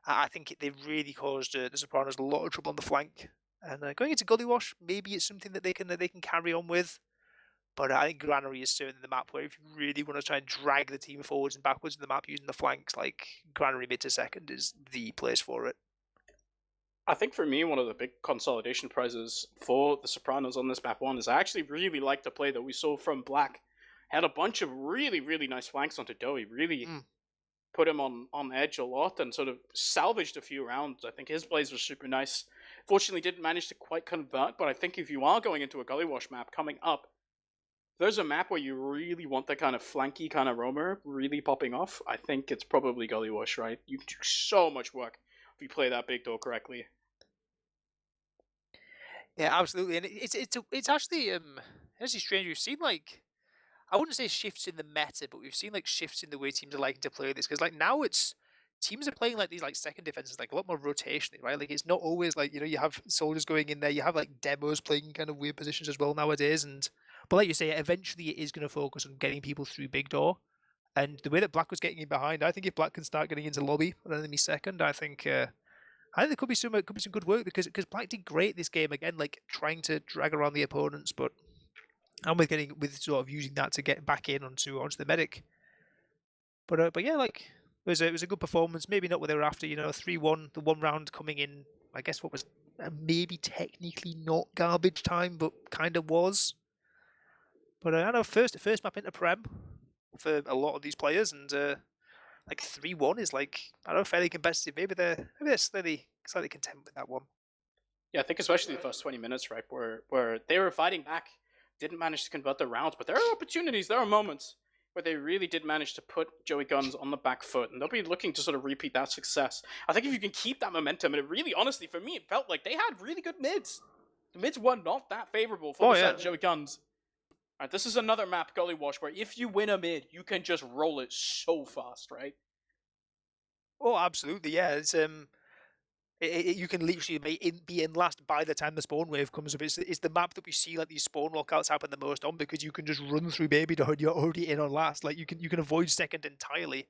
Speaker 2: I think they really caused the Sopranos a lot of trouble on the flank. And going into Gullywash, maybe it's something that they can carry on with. But I think Granary is certainly the map where if you really want to try and drag the team forwards and backwards in the map using the flanks, like Granary mid to second is the place for it.
Speaker 1: I think for me, one of the big consolidation prizes for the Sopranos on this map 1 is I actually really like the play that we saw from Black. Had a bunch of really, really nice flanks onto Doe. Really put him on edge a lot and sort of salvaged a few rounds. I think his plays were super nice. Fortunately, didn't manage to quite convert, but I think if you are going into a Gullywash map coming up, there's a map where you really want that kind of flanky kind of roamer really popping off. I think it's probably Gullywash, right? You do so much work if you play that big door correctly.
Speaker 2: Yeah, absolutely, and it's actually strange. We've seen like I wouldn't say shifts in the meta, but we've seen like shifts in the way teams are liking to play this because like now it's teams are playing like these like second defenses like a lot more rotationally, right? Like it's not always like you have soldiers going in there. You have like demos playing in kind of weird positions as well nowadays, but like you say, eventually it is going to focus on getting people through big door. And the way that Black was getting in behind, I think if Black can start getting into lobby on enemy second, I think there could be some good work because Black did great this game again, like trying to drag around the opponents, but with sort of using that to get back in onto the medic. But yeah, like it was a good performance. Maybe not what they were after. 3-1, the 1 round coming in. I guess what was maybe technically not garbage time, but kind of was. But I know first map into Prem for a lot of these players, and like 3-1 is like I don't know, fairly competitive. Maybe they're slightly content with that one.
Speaker 1: Yeah, I think especially the first 20 minutes, right, where they were fighting back, didn't manage to convert the rounds, but there are opportunities, there are moments where they really did manage to put Joey GUNZ on the back foot, and they'll be looking to sort of repeat that success. I think if you can keep that momentum, and it really, honestly, for me, it felt like they had really good mids. The mids were not that favorable for the side of Joey GUNZ. Right, this is another map, Gullywash, where if you win a mid, you can just roll it so fast, right?
Speaker 2: Oh, absolutely, yeah. It's You can literally be in last by the time the spawn wave comes up. It's the map that we see like these spawn walkouts happen the most on, because you can just run through Baby Door and you're already in on last. Like you can avoid second entirely.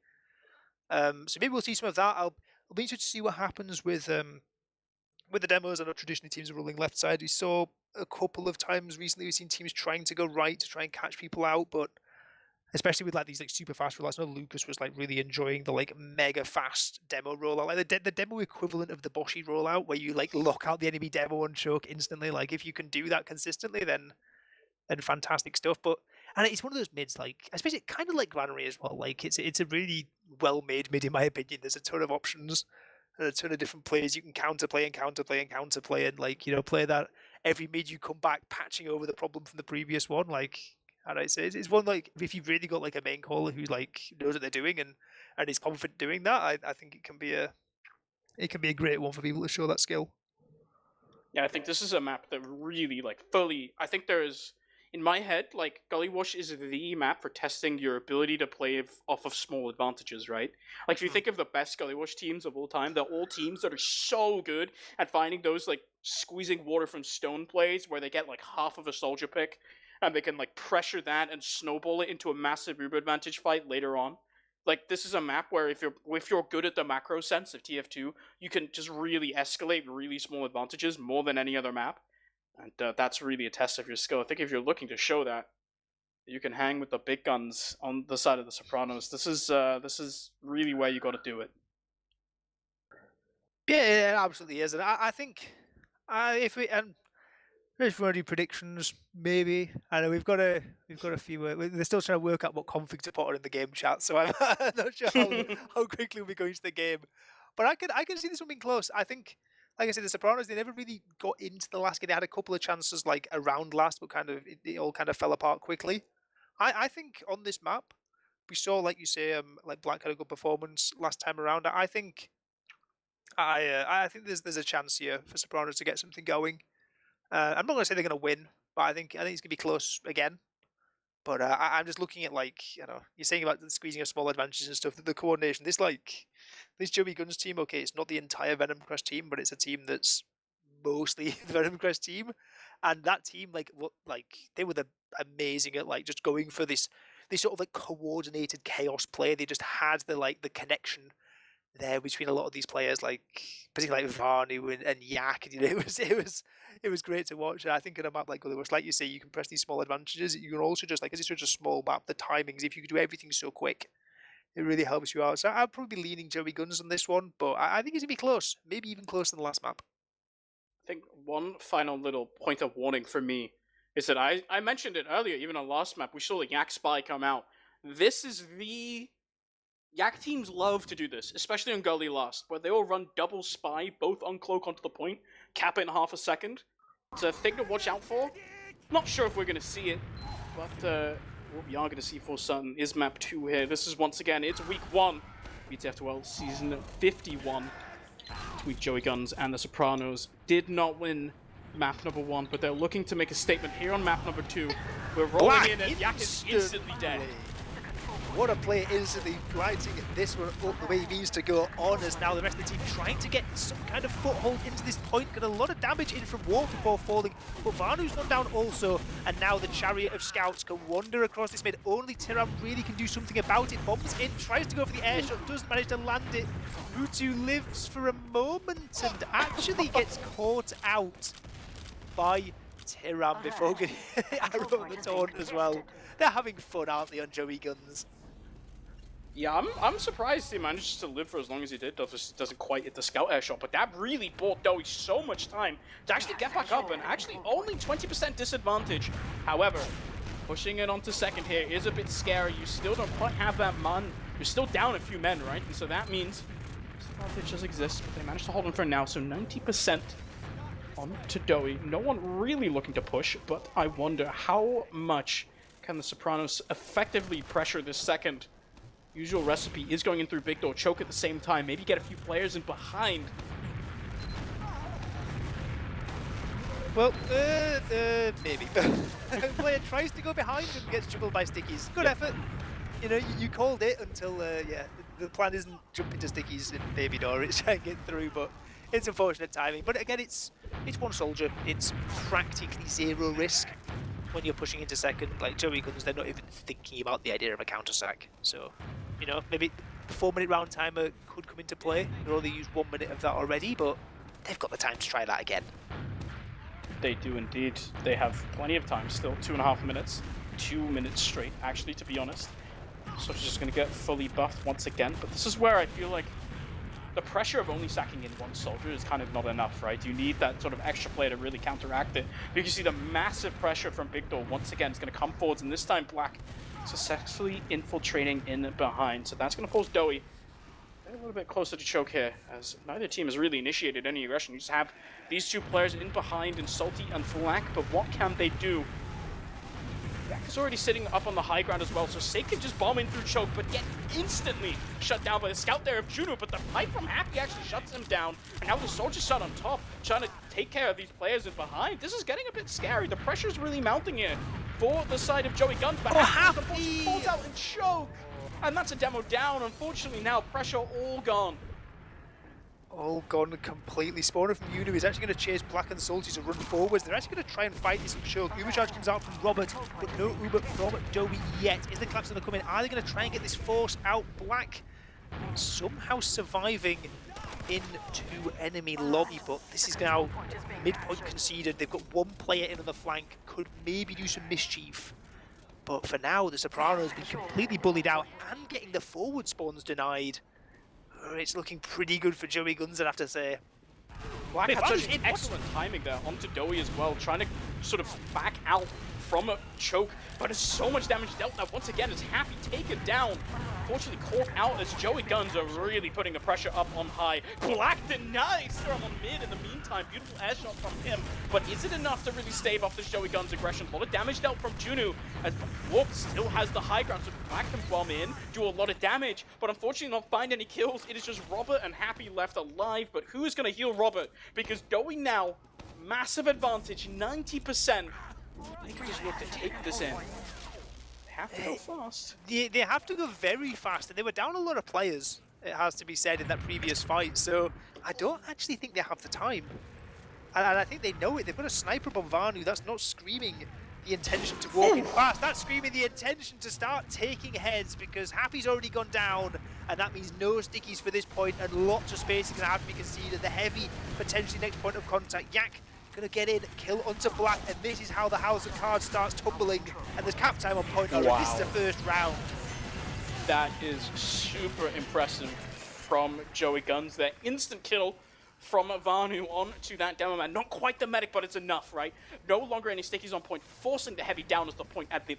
Speaker 2: So maybe we'll see some of that. I'll be interested to see what happens with the demos. I know traditionally teams are rolling left side. We saw a couple of times recently we've seen teams trying to go right to try and catch people out, but especially with like these like super fast rollouts. I know Lucas was like really enjoying the like mega fast demo rollout, like the demo equivalent of the Boshi rollout, where you like lock out the enemy demo and choke instantly. Like if you can do that consistently, then fantastic stuff. But and it's one of those mids, like especially kind of like Granary as well. Like it's a really well made mid in my opinion. There's a ton of options and a ton of different plays you can counterplay and counterplay and counterplay, and like play that every mid you come back patching over the problem from the previous one. Like, and it's one like if you've really got like a main caller who like knows what they're doing and is confident doing that, I think it can be a great one for people to show that skill.
Speaker 1: Yeah, I think this is a map that really like fully. I think there's in my head like Gullywash is the map for testing your ability to play off of small advantages, right? Like if you think of the best Gullywash teams of all time, they're all teams that are so good at finding those like squeezing water from stone plays where they get like half of a soldier pick and they can like pressure that and snowball it into a massive uber advantage fight later on. Like this is a map where if you're good at the macro sense of TF2, you can just really escalate really small advantages more than any other map, and that's really a test of your skill. I think if you're looking to show that, you can hang with the big guns on the side of the Sopranos. This is really where you got to do it.
Speaker 2: Yeah, it absolutely is, and I think if we if we want to do predictions, maybe. I know we've got a few. They're still trying to work out what config to put on in the game chat, so I'm not sure how quickly we'll be going to the game. But I can see this one being close. I think, like I said, the Sopranos, they never really got into the last game. They had a couple of chances like around last, but it all kind of fell apart quickly. I think on this map, we saw, like you say, like Black had a good performance last time around. I think there's a chance here for Sopranos to get something going. I'm not going to say they're going to win, but I think it's going to be close again. But I'm just looking at like you're saying about the squeezing of small advantages and stuff. The coordination, this Joey GUNZ team. Okay, it's not the entire Venom Crest team, but it's a team that's mostly the Venom Crest team, and that team they were amazing at like just going for this sort of like coordinated chaos play. They just had the connection there between a lot of these players, like particularly like Vanu and Yak. It was great to watch. And I think in a map like Gullywash, like you say, you can press these small advantages. You can also just because it's such a small map, the timings. If you can do everything so quick, it really helps you out. So I'll probably be leaning Joey GUNZ on this one, but I think it's gonna be close, maybe even closer than the last map.
Speaker 1: I think one final little point of warning for me is that I mentioned it earlier, even on last map, we saw the Yak Spy come out. This is the Yak teams love to do this, especially on Gully last, where they will run double spy, both uncloak onto the point, cap it in half a second. It's a thing to watch out for. Not sure if we're going to see it, but what we are going to see for certain is map 2 here. This is once again, it's week 1, ETF2L season 51. Between Joey GUNZ and the Sopranos. Did not win map number 1, but they're looking to make a statement here on map number 2. We're rolling in and Yak is instantly dead.
Speaker 2: What a play, instantly writing this one up the way he needs to go on, as now the rest of the team trying to get some kind of foothold into this point. Got a lot of damage in from War before falling, but Vanu's gone down also, and now the Chariot of Scouts can wander across this mid. Only Tiram really can do something about it. Bombs in, tries to go for the air shot, doesn't manage to land it. Butu lives for a moment and actually gets caught out by Tiram before getting arrow on the taunt as well. They're having fun, aren't they, on Joey GUNZ?
Speaker 1: Yeah, I'm surprised he managed to live for as long as he did. Obviously doesn't quite hit the scout air shot, but that really bought Dowie so much time to actually get back up, and actually only 20% disadvantage. However, pushing it onto second here is a bit scary. You still don't quite have that man. You're still down a few men, right? And so that means disadvantage does exist, but they managed to hold on for now. So 90% on to Dowie. No one really looking to push, but I wonder how much can the Sopranos effectively pressure this second. Usual recipe is going in through big door, choke at the same time, maybe get a few players in behind.
Speaker 2: Well, maybe. Player tries to go behind and gets juggled by stickies. Good effort. You called it until, yeah, the plan isn't jump into stickies in baby door, it's trying to get through, but it's unfortunate timing. But again, it's one soldier. It's practically zero risk when you're pushing into second. Like Joey Guns, they're not even thinking about the idea of a counter sack. So, you know, maybe the 4-minute round timer could come into play. They've only used 1 minute of that already, but they've got the time to try that again.
Speaker 1: They do indeed. They have plenty of time still. 2.5 minutes. 2 minutes straight, actually, to be honest. So she's just going to get fully buffed once again. But this is where I feel like the pressure of only sacking in one soldier is kind of not enough, right? You need that sort of extra player to really counteract it. But you can see the massive pressure from Big Door once again is going to come forwards, and this time Black successfully infiltrating in behind. So that's going to force Doey a little bit closer to choke here, as neither team has really initiated any aggression. You just have these two players in behind, and Salty and Black, but what can they do? Yak is already sitting up on the high ground as well, so Sake can just bomb in through choke, but get instantly shut down by the scout there of Juno, but the pipe from Happy actually shuts him down, and now the soldier shot on top, trying to take care of these players in behind. This is getting a bit scary. The pressure's really mounting here for the side of Joey Guns, but Happy unfortunately pulls out and choke, and that's a demo down. Unfortunately now, pressure all gone.
Speaker 2: All gone completely. Spawner from Uno is actually going to chase Black and Salty to run forwards. They're actually going to try and fight this choke. Uber charge comes out from Robert, but no Uber from Doey yet. Is the collapse going to come in? Are they going to try and get this force out? Black somehow surviving into enemy lobby, but this is now midpoint conceded. They've got one player in on the flank, could maybe do some mischief. But for now, the Sopranos have been completely bullied out and getting the forward spawns denied. It's looking pretty good for Joey Guns, I'd have to say.
Speaker 1: Black had such excellent timing there onto Doey as well, trying to sort of back out from a choke, but it's so much damage dealt that once again is Happy taken down. Unfortunately, caught out as Joey Guns are really putting the pressure up on high. Black denies Serum on mid in the meantime. Beautiful air shot from him, but is it enough to really stave off this Joey Guns aggression? A lot of damage dealt from Juno as Warp still has the high ground, so Black can bomb in, do a lot of damage, but unfortunately not find any kills. It is just Robert and Happy left alive, but who is going to heal Robert? Because Doey now, massive advantage, 90%. They can just look to take this in. They have to go fast.
Speaker 2: They have to go very fast, and they were down a lot of players, it has to be said, in that previous fight, so I don't actually think they have the time. And I think they know it. They've got a sniper bomb Vanu that's not screaming the intention to walk in fast, that's screaming the intention to start taking heads, because Happy's already gone down, and that means no stickies for this point, and lots of space is going to have to be conceded. The heavy, potentially next point of contact. Yak going to get in, kill onto Black, and this is how the house of cards starts tumbling, and there's cap time on point already. Wow. This is the first round.
Speaker 1: That is super impressive from Joey Guns. That instant kill from Vanu onto that demo man. Not quite the medic, but it's enough, right? No longer any stickies on point, forcing the heavy down as the point at the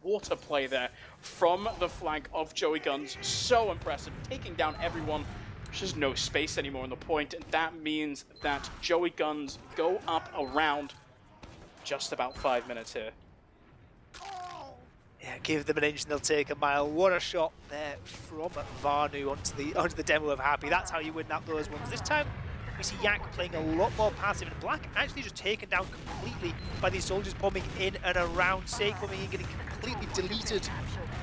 Speaker 1: water play there from the flank of Joey Guns. So impressive, taking down everyone. There's just no space anymore on the point, and that means that Joey Guns go up around just about 5 minutes here.
Speaker 2: Yeah, give them an inch and they'll take a mile. What a shot there from Vanu onto the demo of Happy. That's how you win out those ones. This time we see Yak playing a lot more passive, and Black actually just taken down completely by these soldiers bombing in and around. Sake coming in, getting completely deleted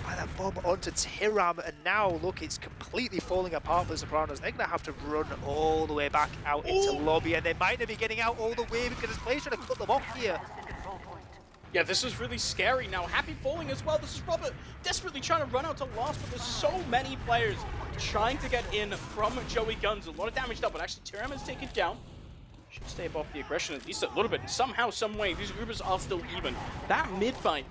Speaker 2: by that bomb onto Tiram, and now look, it's completely falling apart for the Sopranos. They're going to have to run all the way back out into lobby, and they might not be getting out all the way because this player's trying to cut them off here.
Speaker 1: Yeah, this is really scary now. Happy falling as well. This is Robert desperately trying to run out to last, but there's so many players trying to get in from Joey Guns. A lot of damage done, but actually Tiram is taken down. Should stay above the aggression at least a little bit. And somehow, some way, these Ubers are still even. That mid-fight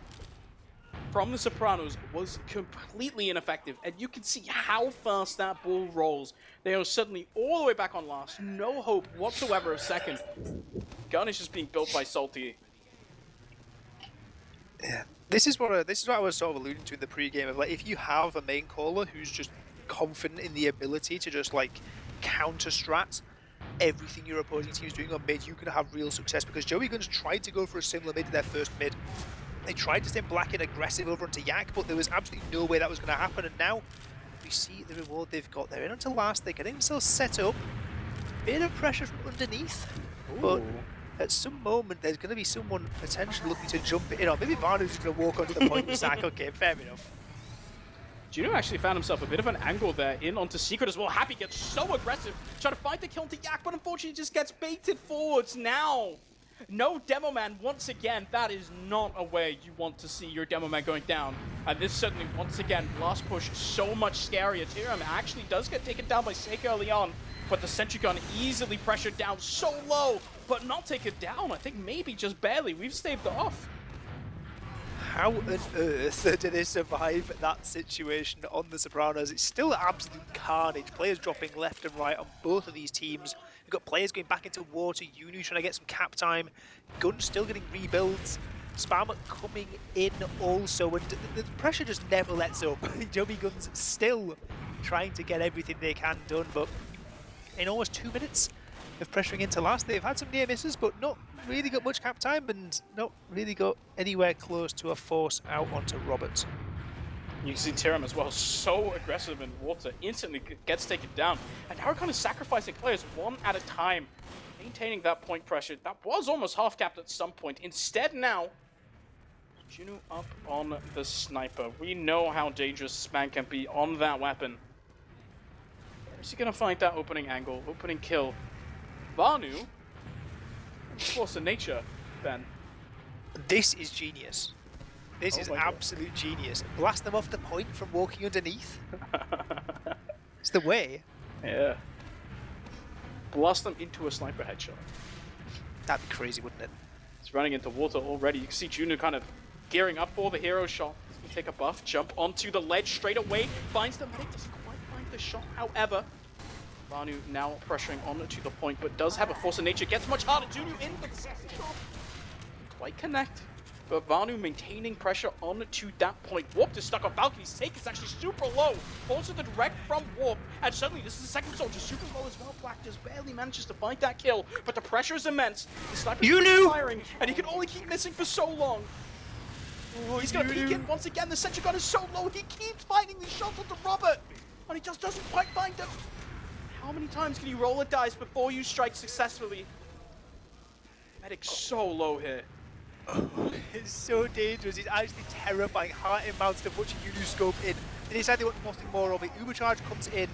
Speaker 1: from the Sopranos was completely ineffective, and you can see how fast that ball rolls. They are suddenly all the way back on last. No hope whatsoever of second. Gun is just being built by Salty.
Speaker 2: Yeah, this is what I was sort of alluding to in the pre-game of, like, if you have a main caller who's just confident in the ability to just like counter strat everything your opposing team is doing on mid, you can have real success, because Joey Guns tried to go for a similar mid to their first mid. They tried to send Black in aggressive over onto Yak, but there was absolutely no way that was going to happen, and now we see the reward they've got. They're in until last, they're getting themselves set up. Bit of pressure from underneath, but at some moment there's going to be someone potentially looking to jump it in, or maybe Varnu's just going to walk onto the point and sack. Okay, fair enough.
Speaker 1: Juno actually found himself a bit of an angle there in onto Secret as well. Happy gets so aggressive, trying to find the kill into Yak, but unfortunately just gets baited forwards now. No Demo Man once again. That is not a way you want to see your Demo Man going down. And this certainly, once again, Blast Push so much scarier. Tyram actually does get taken down by Seika early on, but the Sentry Gun easily pressured down so low, but not taken down. I think maybe just barely. We've staved it off.
Speaker 2: How on earth did they survive that situation on the Sopranos? It's still absolute carnage. Players dropping left and right on both of these teams. We've got players going back into water. Yunu trying to get some cap time. GUNZ still getting rebuilds. Spam coming in also. And the pressure just never lets up. Joey GUNZ still trying to get everything they can done. But in almost 2 minutes of pressuring into last, they've had some near misses, but not really got much cap time and not really got anywhere close to a force out onto Robert.
Speaker 1: You can see Tyram as well, so aggressive in water, instantly gets taken down. And now we're kind of sacrificing players one at a time, maintaining that point pressure. That was almost half capped at some point. Instead now, Juno up on the sniper. We know how dangerous Span can be on that weapon. Where's he gonna find that opening angle, opening kill? Vanu? Force of nature, Ben.
Speaker 2: This is genius. This is absolute genius. Blast them off the point from walking underneath. It's the way.
Speaker 1: Yeah. Blast them into a sniper headshot.
Speaker 2: That'd be crazy, wouldn't it?
Speaker 1: It's running into water already. You can see Juno kind of gearing up for the hero shot. He's gonna take a buff, jump onto the ledge straight away, finds the medic, doesn't quite find the shot, however. Vanu now pressuring on to the point, but does have a force of nature. Gets much harder. Juno in for the second shot. Quite connect. But Vanu maintaining pressure on to that point. Warp is stuck on Valkyrie's take. It's actually super low. Falls to the direct from Warp. And suddenly this is the second soldier. Super low as well. Black just barely manages to find that kill. But the pressure is immense. The sniper is firing. And he can only keep missing for so long. Oh, he's going to peek in once again. The Sentry Gun is so low. He keeps finding these shots onto Robert. And he just doesn't quite find them. How many times can you roll a dice before you strike successfully? Medic's so low here.
Speaker 2: It's so dangerous. It's actually terrifying. Heart amounts to watching Yunu scope in. They decide they want nothing more of it. Ubercharge comes in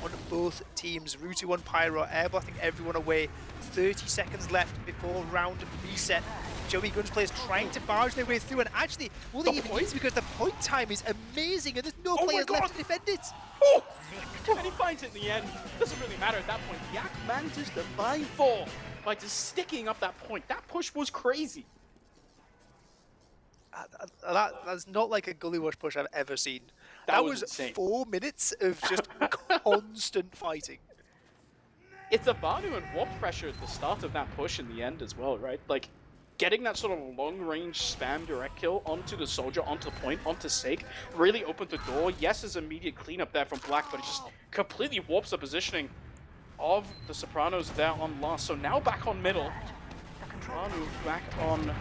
Speaker 2: on both teams. Rutu on Pyro, airblasting everyone away. 30 seconds left before round reset. Joey GUNZ players trying to barge their way through, and actually, will they even use, because the point time is amazing and there's no players left to defend it.
Speaker 1: Oh! And he finds it in the end. Doesn't really matter at that point. Yak manages to find 4 by just sticking up that point. That push was crazy.
Speaker 2: That's not like a Gullywash push I've ever seen. That was
Speaker 1: insane.
Speaker 2: 4 minutes of just constant fighting.
Speaker 1: It's a Vanu and Warp pressure at the start of that push in the end as well, right? Like, getting that sort of long-range spam direct kill onto the soldier, onto the point, onto Sake, really opened the door. Yes, there's immediate cleanup there from Black, but it just completely warps the positioning of the Sopranos there on last. So now back on middle. Vanu back on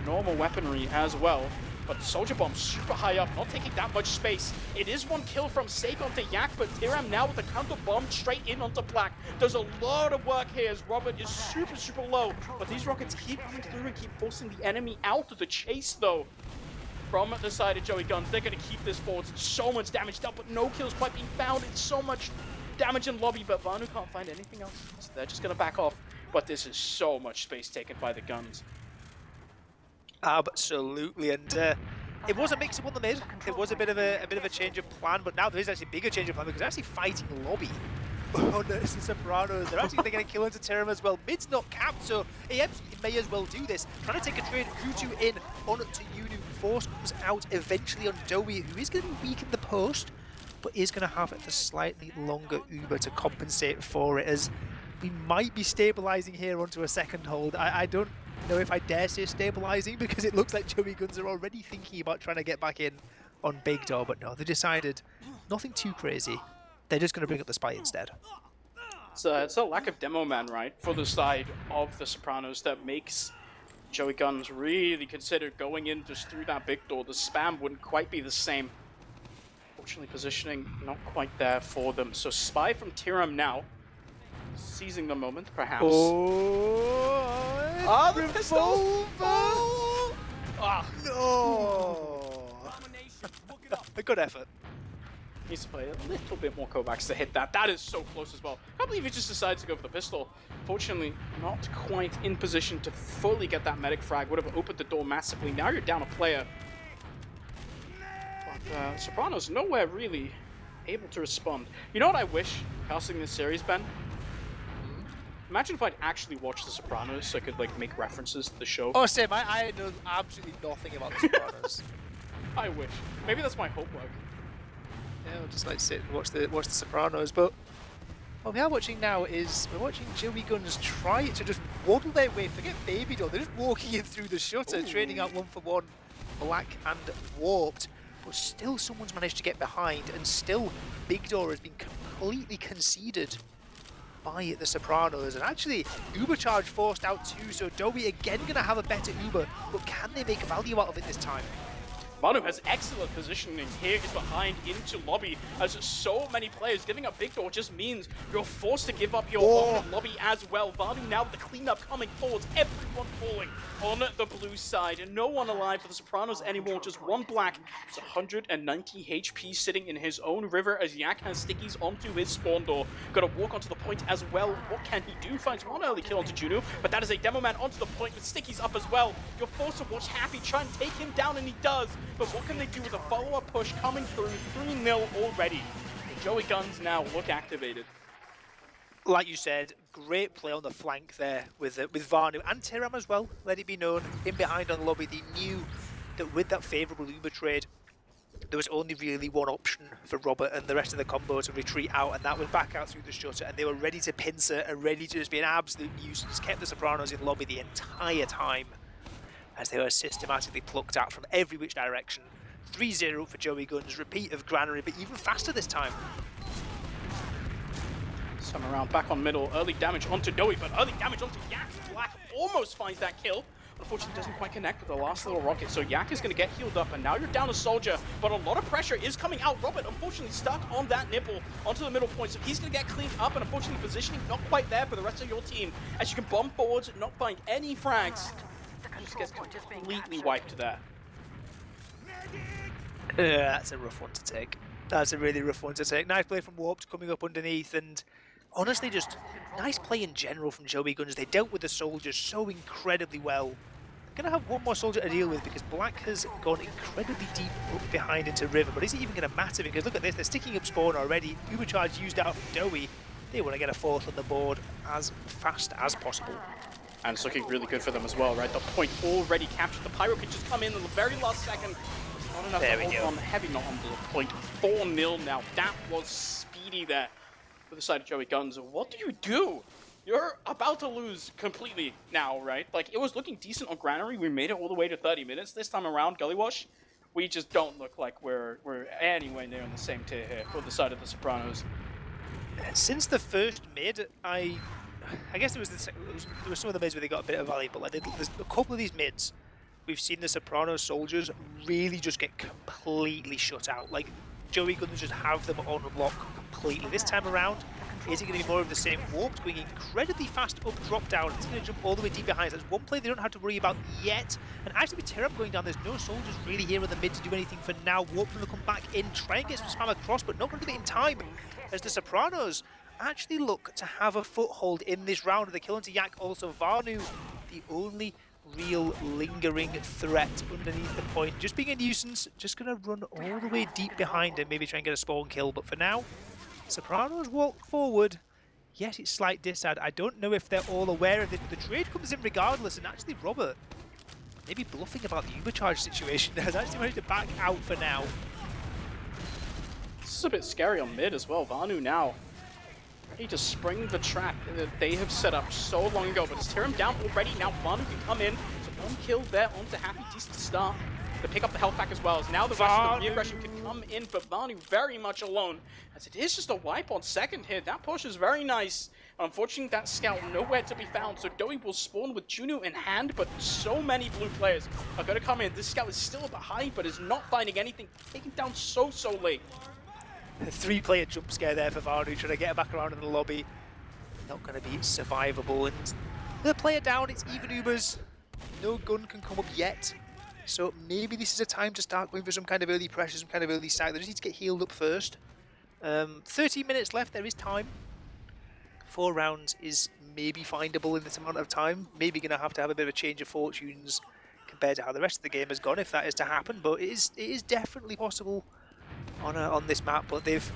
Speaker 1: normal weaponry as well. But Soldier Bomb super high up, not taking that much space. It is 1 kill from Sake onto Yak, but Tyram now with the counter bomb straight in onto Black. Does a lot of work here as Robert is super, super low. But these rockets keep coming through and keep forcing the enemy out of the chase though. From the side of Joey GUNZ, they're going to keep this forward. It's so much damage dealt, but no kills quite being found. It's so much damage in lobby, but Vanu can't find anything else. So they're just going to back off. But this is so much space taken by the GUNZ.
Speaker 2: Absolutely, and it was a mix-up on the mid. It was a bit of a change of plan, but now there is actually a bigger change of plan because they're actually fighting lobby on the Sopranos. They're actually going to get a kill into Tyram as well. Mid's not capped, so he may as well do this. Trying to take a trade, Rutu in on to Yunu. Force comes out eventually on Dowie, who is going to be weak in the post, but is going to have the slightly longer Uber to compensate for it, as we might be stabilizing here onto a second hold. I don't know if I dare say stabilizing, because it looks like Joey GUNZ are already thinking about trying to get back in on Big Door, but no, they decided nothing too crazy. They're just going to bring up the Spy instead.
Speaker 1: So it's a lack of demo man, right, for the side of the Sopranos that makes Joey GUNZ really consider going in just through that Big Door. The spam wouldn't quite be the same. Fortunately, positioning not quite there for them. So Spy from Tyram now, seizing the moment, perhaps.
Speaker 2: Oh,
Speaker 1: the pistol!
Speaker 2: Ah, no! A good effort.
Speaker 1: Needs to play a little bit more Kovacs to hit that. That is so close as well. I can't believe he just decided to go for the pistol. Fortunately, not quite in position to fully get that medic frag. Would have opened the door massively. Now you're down a player. But Sopranos nowhere really able to respond. You know what I wish casting this series, Ben? Imagine if I'd actually watched The Sopranos so I could like make references to the show.
Speaker 2: Oh, Sam, I know absolutely nothing about The Sopranos.
Speaker 1: I wish. Maybe that's my homework.
Speaker 2: Yeah, I'll just like sit and watch the Sopranos. But what we are watching now is we're watching Joey GUNZ try to just waddle their way. Forget Baby Doll, they're just walking in through the shutter, trading out 1-for-1, Black and Warped. But still, someone's managed to get behind, and still, Big Door has been completely conceded by the Sopranos. And actually, Uber charge forced out too. So Dowie again going to have a better Uber, but can they make value out of it this time?
Speaker 1: Manu has excellent positioning. Here is behind into lobby, as so many players giving up Big Door just means you're forced to give up your own lobby as well. Vanu now with the cleanup coming forwards, everyone falling on the blue side, and no one alive for the Sopranos anymore, just one black. It's 190 HP sitting in his own river as Yak has stickies onto his spawn door. Got to walk onto the point as well. What can he do? Finds one early kill onto Juno, but that is a demo man onto the point with stickies up as well. You're forced to watch Happy try and take him down, and he does. But what can they do with a follow-up push coming through? 3-0 already. Joey GUNZ now look activated.
Speaker 2: Like you said, great play on the flank there with Vanu and Tiram as well, let it be known. In behind on the lobby, they knew that with that favourable Uber trade, there was only really one option for Robert and the rest of the combo to retreat out, and that was back out through the shutter, and they were ready to pincer and ready to just be an absolute nuisance. Kept the Sopranos in lobby the entire time, as they were systematically plucked out from every which direction. 3-0 for Joey GUNZ, repeat of Granary, but even faster this time.
Speaker 1: Some around back on middle, early damage onto Dowie, but early damage onto Yak. Black almost finds that kill. Unfortunately, doesn't quite connect with the last little rocket, so Yak is going to get healed up, and now you're down a soldier, but a lot of pressure is coming out. Robert, unfortunately, stuck on that nipple onto the middle point, so he's going to get cleaned up, and unfortunately, positioning not quite there for the rest of your team, as you can bomb forwards, not find any frags. And just gets completely wiped there.
Speaker 2: That's a rough one to take. That's a really rough one to take. Nice play from Warped coming up underneath, and honestly, just nice play in general from Joey GUNZ. They dealt with the soldiers so incredibly well. They're going to have one more soldier to deal with because Black has gone incredibly deep up behind into River, but is it even going to matter? Because look at this, they're sticking up spawn already. Ubercharge used out from Dowie. They want to get a fourth on the board as fast as possible.
Speaker 1: And it's looking really good for them as well, right? The point already captured. The Pyro could just come in the very last second. Not enough to hold on. Heavy not on the point. 4-0 now. That was speedy there for the side of Joey GUNZ. What do? You're about to lose completely now, right? Like, it was looking decent on Granary. We made it all the way to 30 minutes. This time around, Gullywash, we just don't look like we're anywhere near on the same tier here for the side of the Sopranos.
Speaker 2: Since the first mid, I guess there was some of the mids where they got a bit of value, but like there's a couple of these mids, we've seen the Sopranos soldiers really just get completely shut out. Like, Joey GUNZ just have them on lock completely. This time around, is it going to be more of the same? Warped going incredibly fast up, drop down. It's going to jump all the way deep behind. That's one play they don't have to worry about yet. And actually with Terab going down, there's no soldiers really here in the mid to do anything for now. Warped going to come back in, try and get some spam across, but not going to do it in time, as the Sopranos actually look to have a foothold in this round. The kill into Yak, also Vanu, the only real lingering threat underneath the point. Just being a nuisance, just going to run all the way deep behind him, maybe try and get a spawn kill. But for now, Sopranos walk forward. Yes, it's slight disad. I don't know if they're all aware of this, but the trade comes in regardless. And actually, Robert, maybe bluffing about the Ubercharge situation, has actually managed to back out for now.
Speaker 1: This is a bit scary on mid as well. Vanu now ready to spring the trap that they have set up so long ago, but it's tear him down already. Now Vanu can come in. So one kill there onto Happy, decent start. To pick up the health pack as well, as now the rest of the re-aggression can come in, but Vanu very much alone, as it is just a wipe on second here. That push is very nice. Unfortunately, that scout nowhere to be found, so Dowie will spawn with Juno in hand, but so many blue players are going to come in. This scout is still behind, but is not finding anything, taken down so late.
Speaker 2: A 3-player jump scare there for Vanu, trying to get back around in the lobby. Not going to be survivable, and the player down, it's even Ubers. No gun can come up yet. So maybe this is a time to start going for some kind of early pressure, some kind of early sight. They just need to get healed up first. 13 minutes left, there is time. 4 rounds is maybe findable in this amount of time. Maybe going to have a bit of a change of fortunes compared to how the rest of the game has gone, if that is to happen. But it is definitely possible on this map. But they've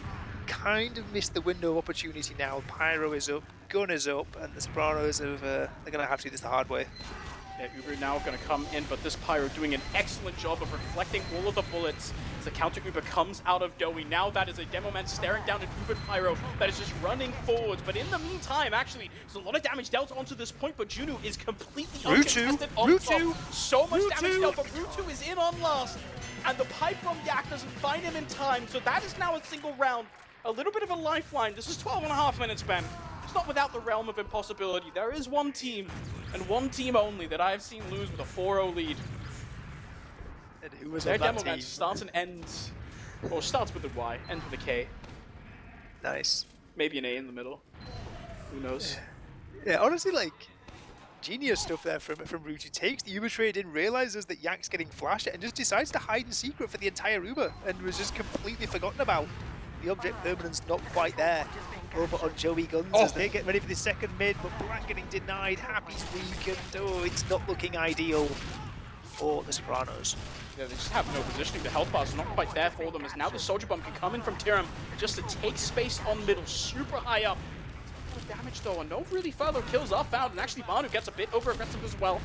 Speaker 2: kind of missed the window of opportunity now. Pyro is up, Gun is up, and the Sopranos have they're going to have to do this the hard way.
Speaker 1: Yeah, Uber now going to come in, but this Pyro doing an excellent job of reflecting all of the bullets as the counter Uber comes out of Doughy. Now that is a Demo Man staring down an Uber Pyro that is just running forwards. But in the meantime, actually, there's a lot of damage dealt onto this point, but Junu is completely uncontested on top. So much damage dealt, but Rutu is in on last. And the pipe from Yak doesn't find him in time, so that is now a single round. A little bit of a lifeline. This is 12.5 minutes, Ben. It's not without the realm of impossibility. There is one team, and one team only, that I have seen lose with a 4-0 lead.
Speaker 2: And who was
Speaker 1: their
Speaker 2: on that
Speaker 1: demo
Speaker 2: team?
Speaker 1: match starts and ends, or starts with a Y, ends with a K.
Speaker 2: Nice.
Speaker 1: Maybe an A in the middle. Who knows?
Speaker 2: Yeah, honestly, like, genius stuff there from Rutu. Takes the Uber trade in, realizes that Yak's getting flashed, and just decides to hide in secret for the entire Uber, and was just completely forgotten about. The object permanent's not quite there over on Joey Guns as they get ready for the second mid, but Black getting denied. Happy's weak, and it's not looking ideal for the Sopranos.
Speaker 1: Yeah, they just have no positioning. The health bars are not quite there for them, as now the Soldier Bomb can come in from Tiram just to take space on middle, super high up. Damage though, and no really further kills are found, and actually Vanu gets a bit over aggressive as well.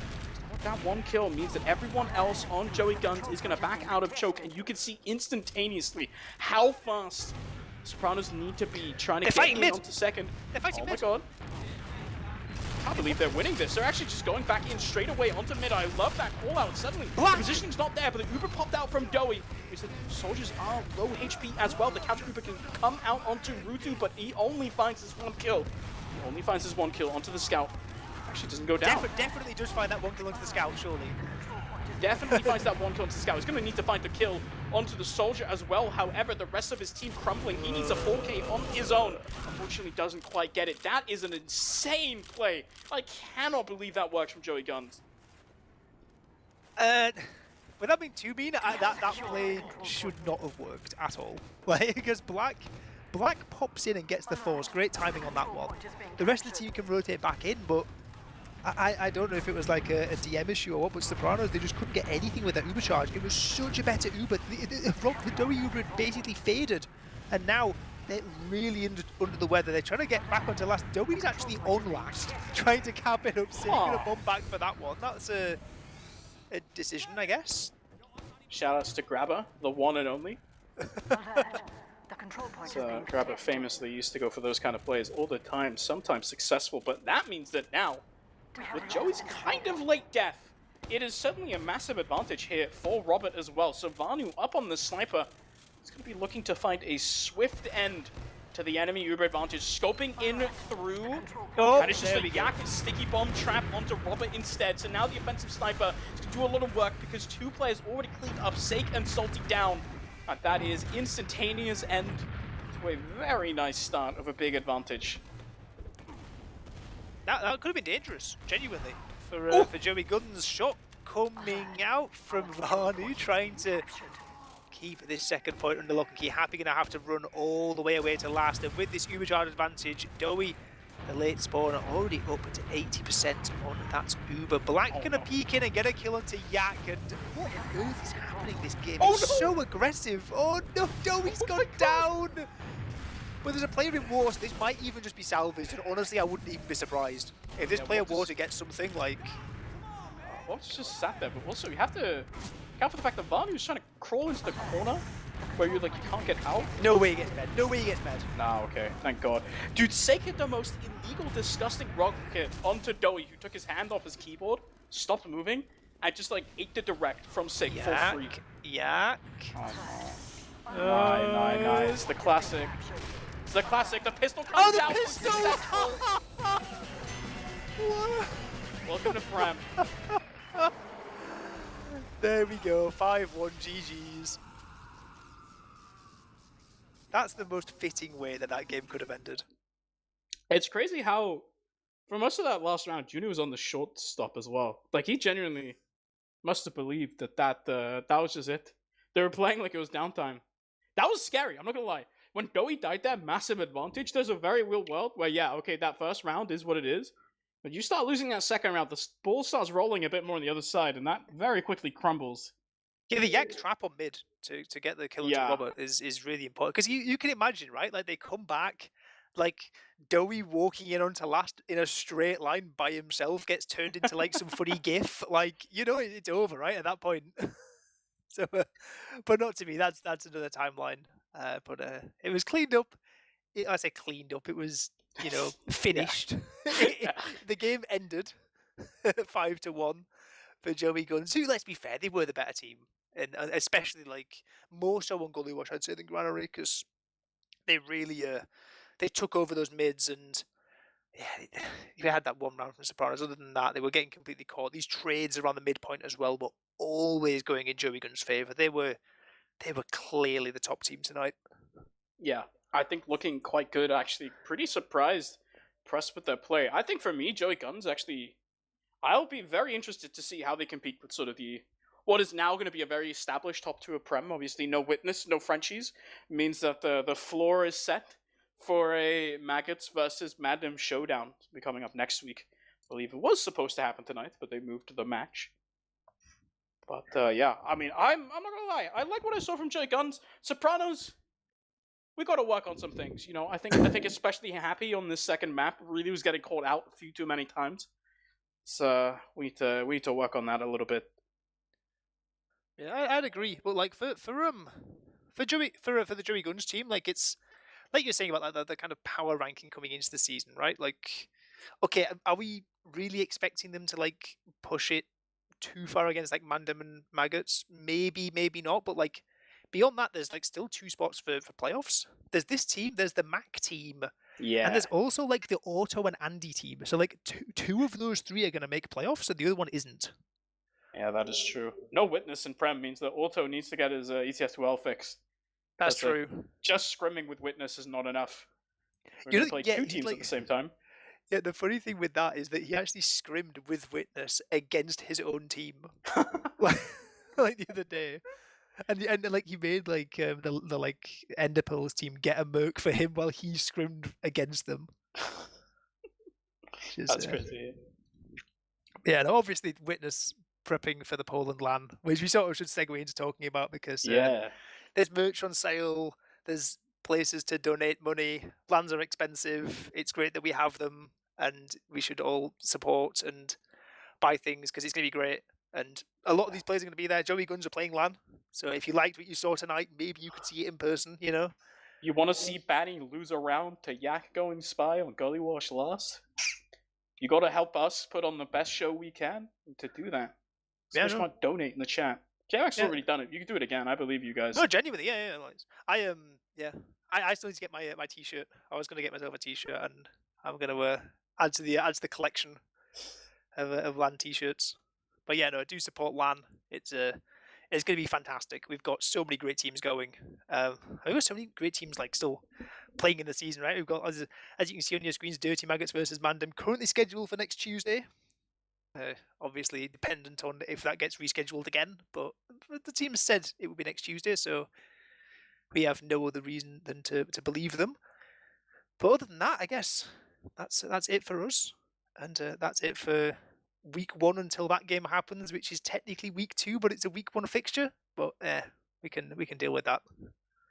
Speaker 1: That one kill means that everyone else on Joey Guns is going to back out of choke, and you can see instantaneously how fast Sopranos need to be trying to get in onto second. Oh my god. I can't believe they're winning this. They're actually just going back in straight away onto mid. I love that call out. Suddenly, the positioning's not there, but the Uber popped out from Doughy. The soldiers are low HP as well. The counter Uber can come out onto Rutu, but he only finds his one kill. He only finds his one kill onto the scout. Actually doesn't go down.
Speaker 2: Definitely does find that one kill onto the scout, surely.
Speaker 1: Definitely finds that one kill onto the scout. He's going to need to find the kill onto the soldier as well. However, the rest of his team crumbling. He needs a 4K on his own. Unfortunately, doesn't quite get it. That is an insane play. I cannot believe that works from Joey Guns.
Speaker 2: Without being too mean, that play should not have worked at all. Like, because Black pops in and gets the force. Great timing on that one. The rest of the team can rotate back in, but I don't know if it was like a DM issue or what, but Sopranos, they just couldn't get anything with that Uber charge. It was such a better Uber. The Doughy Uber had basically faded, and now they're really under the weather. They're trying to get back onto last. Doughy's actually on last, trying to cap it up, saving a bomb back for that one. That's a decision, I guess.
Speaker 1: Shoutouts to Grabber, the one and only. Grabber famously used to go for those kind of plays all the time, sometimes successful, but that means that now, with Joey's kind of late death, it is suddenly a massive advantage here for Robert as well. So Vanu up on the sniper is going to be looking to find a swift end to the enemy Uber advantage, scoping in through. And it's just a Yak sticky bomb trap onto Robert instead. So now the offensive sniper is going to do a lot of work because two players already cleaned up Sake and Salty down. And that is instantaneous end to a very nice start of a big advantage.
Speaker 2: That could have been dangerous, genuinely, for Joey Guns. Shot coming out from Vanu, trying to keep this second point under lock and key. Happy gonna have to run all the way away to last, and with this Uber charge advantage, Doughy, the late spawner, already up to 80% on that Uber. Black gonna peek in and get a kill onto Yak, and what on earth is happening this game? It's so aggressive. Oh no, Doughy's gone down! Well, there's a player in water, this might even just be salvaged, and honestly, I wouldn't even be surprised if this player water gets something like...
Speaker 1: Water's just sat there, but also you have to account for the fact that Vanu is trying to crawl into the corner where you can't get out.
Speaker 2: No way he gets med. No way he gets med.
Speaker 1: Nah, okay. Thank God. Dude, Sake hit the most illegal, disgusting rocket onto Doughy, who took his hand off his keyboard, stopped moving, and just ate the direct from Sake for free.
Speaker 2: Yak.
Speaker 1: Oh, no. It's the classic. It's the classic. The pistol comes out.
Speaker 2: Oh, the pistol!
Speaker 1: Welcome to Prem.
Speaker 2: There we go. 5-1 GG's. That's the most fitting way that game could have ended.
Speaker 1: It's crazy how, for most of that last round, Junu was on the short stop as well. He genuinely must have believed that was just it. They were playing like it was downtime. That was scary, I'm not gonna lie. when Dowie died there, massive advantage. There's a very real world where, yeah, okay, that first round is what it is. But you start losing that second round, the ball starts rolling a bit more on the other side, and that very quickly crumbles.
Speaker 2: Yeah, the Yak trap on mid to get the kill into
Speaker 1: Yeah.
Speaker 2: Robert is really important because you can imagine, right? Like they come back, like Dowie walking in onto last in a straight line by himself gets turned into like some funny gif, like it's over right at that point. So, but not to me. That's another timeline. But it was cleaned up. I say cleaned up. It was finished. The game ended 5-1 for Joey Guns, who, let's be fair, they were the better team, and especially like more so on Gullywash, I'd say, than Granary, because they really they took over those mids, and yeah, they had that one round from Sopranos. Other than that, they were getting completely caught. These trades around the midpoint as well, but always going in Joey Guns' favour. They were clearly the top team tonight.
Speaker 1: Yeah, I think looking quite good, actually. Pretty surprised, impressed with their play. I think for me, Joey Guns actually, I'll be very interested to see how they compete with sort of what is now going to be a very established top 2 of Prem. Obviously, no Witness, no Frenchies, means that the floor is set for a Maggots versus Madam showdown to be coming up next week. I believe it was supposed to happen tonight, but they moved to the match. But yeah, I mean, I'm not gonna lie, I like what I saw from Joey Guns. Sopranos, we got to work on some things. I think especially Happy on this second map really was getting called out a few too many times. So we need to work on that a little bit.
Speaker 2: Yeah, I'd agree. But like for the Joey Guns team, like it's like you're saying about the kind of power ranking coming into the season, right? Like, okay, are we really expecting them to like push it too far against like Mandem and Maggots? Maybe, maybe not. But like beyond that, there's like still 2 spots for playoffs. There's this team, there's the Mac team,
Speaker 1: Yeah,
Speaker 2: and there's also like the Auto and Andy team. So like two of those 3 are going to make playoffs, and the other one isn't.
Speaker 1: yeah, that is true. No Witness in Prem means that Auto needs to get his ETF2L fixed.
Speaker 2: That's true.
Speaker 1: Just scrimming with Witness is not enough. We're
Speaker 2: You
Speaker 1: going
Speaker 2: know,
Speaker 1: to play
Speaker 2: yeah,
Speaker 1: 2
Speaker 2: he's
Speaker 1: teams
Speaker 2: like,
Speaker 1: at the same time.
Speaker 2: yeah, the funny thing with that is that he actually scrimmed with Witness against his own team, like the other day, and like he made like the like Enderpearl's team get a merc for him while he scrimmed against them.
Speaker 1: That's crazy.
Speaker 2: Yeah, and obviously Witness prepping for the Poland LAN, which we sort of should segue into talking about because
Speaker 1: Yeah,
Speaker 2: there's merch on sale, there's places to donate money, LANs are expensive. It's great that we have them, and we should all support and buy things because it's going to be great. And a lot of these players are going to be there. Joey Guns are playing LAN, so if you liked what you saw tonight, maybe you could see it in person.
Speaker 1: You want to see Batty lose a round to Yak going spy on Gullywash last? You got to help us put on the best show we can to do that. So much donate in the chat. JMX already done it. You can do it again. I believe you guys.
Speaker 2: No, genuinely, yeah. I still need to get my t-shirt. I was going to get myself a t-shirt, and I'm going to add to the collection of LAN t-shirts. But yeah, no, do support LAN. It's going to be fantastic. We've got so many great teams going. We've got so many great teams like still playing in the season, right? We've got, as you can see on your screens, Dirty Maggots versus Mandem currently scheduled for next Tuesday. Obviously dependent on if that gets rescheduled again, but the team said it would be next Tuesday, so we have no other reason than to believe them. But other than that, I guess that's it for us, and that's it for week 1 until that game happens, which is technically week 2, but it's a week 1 fixture. But we can deal with that.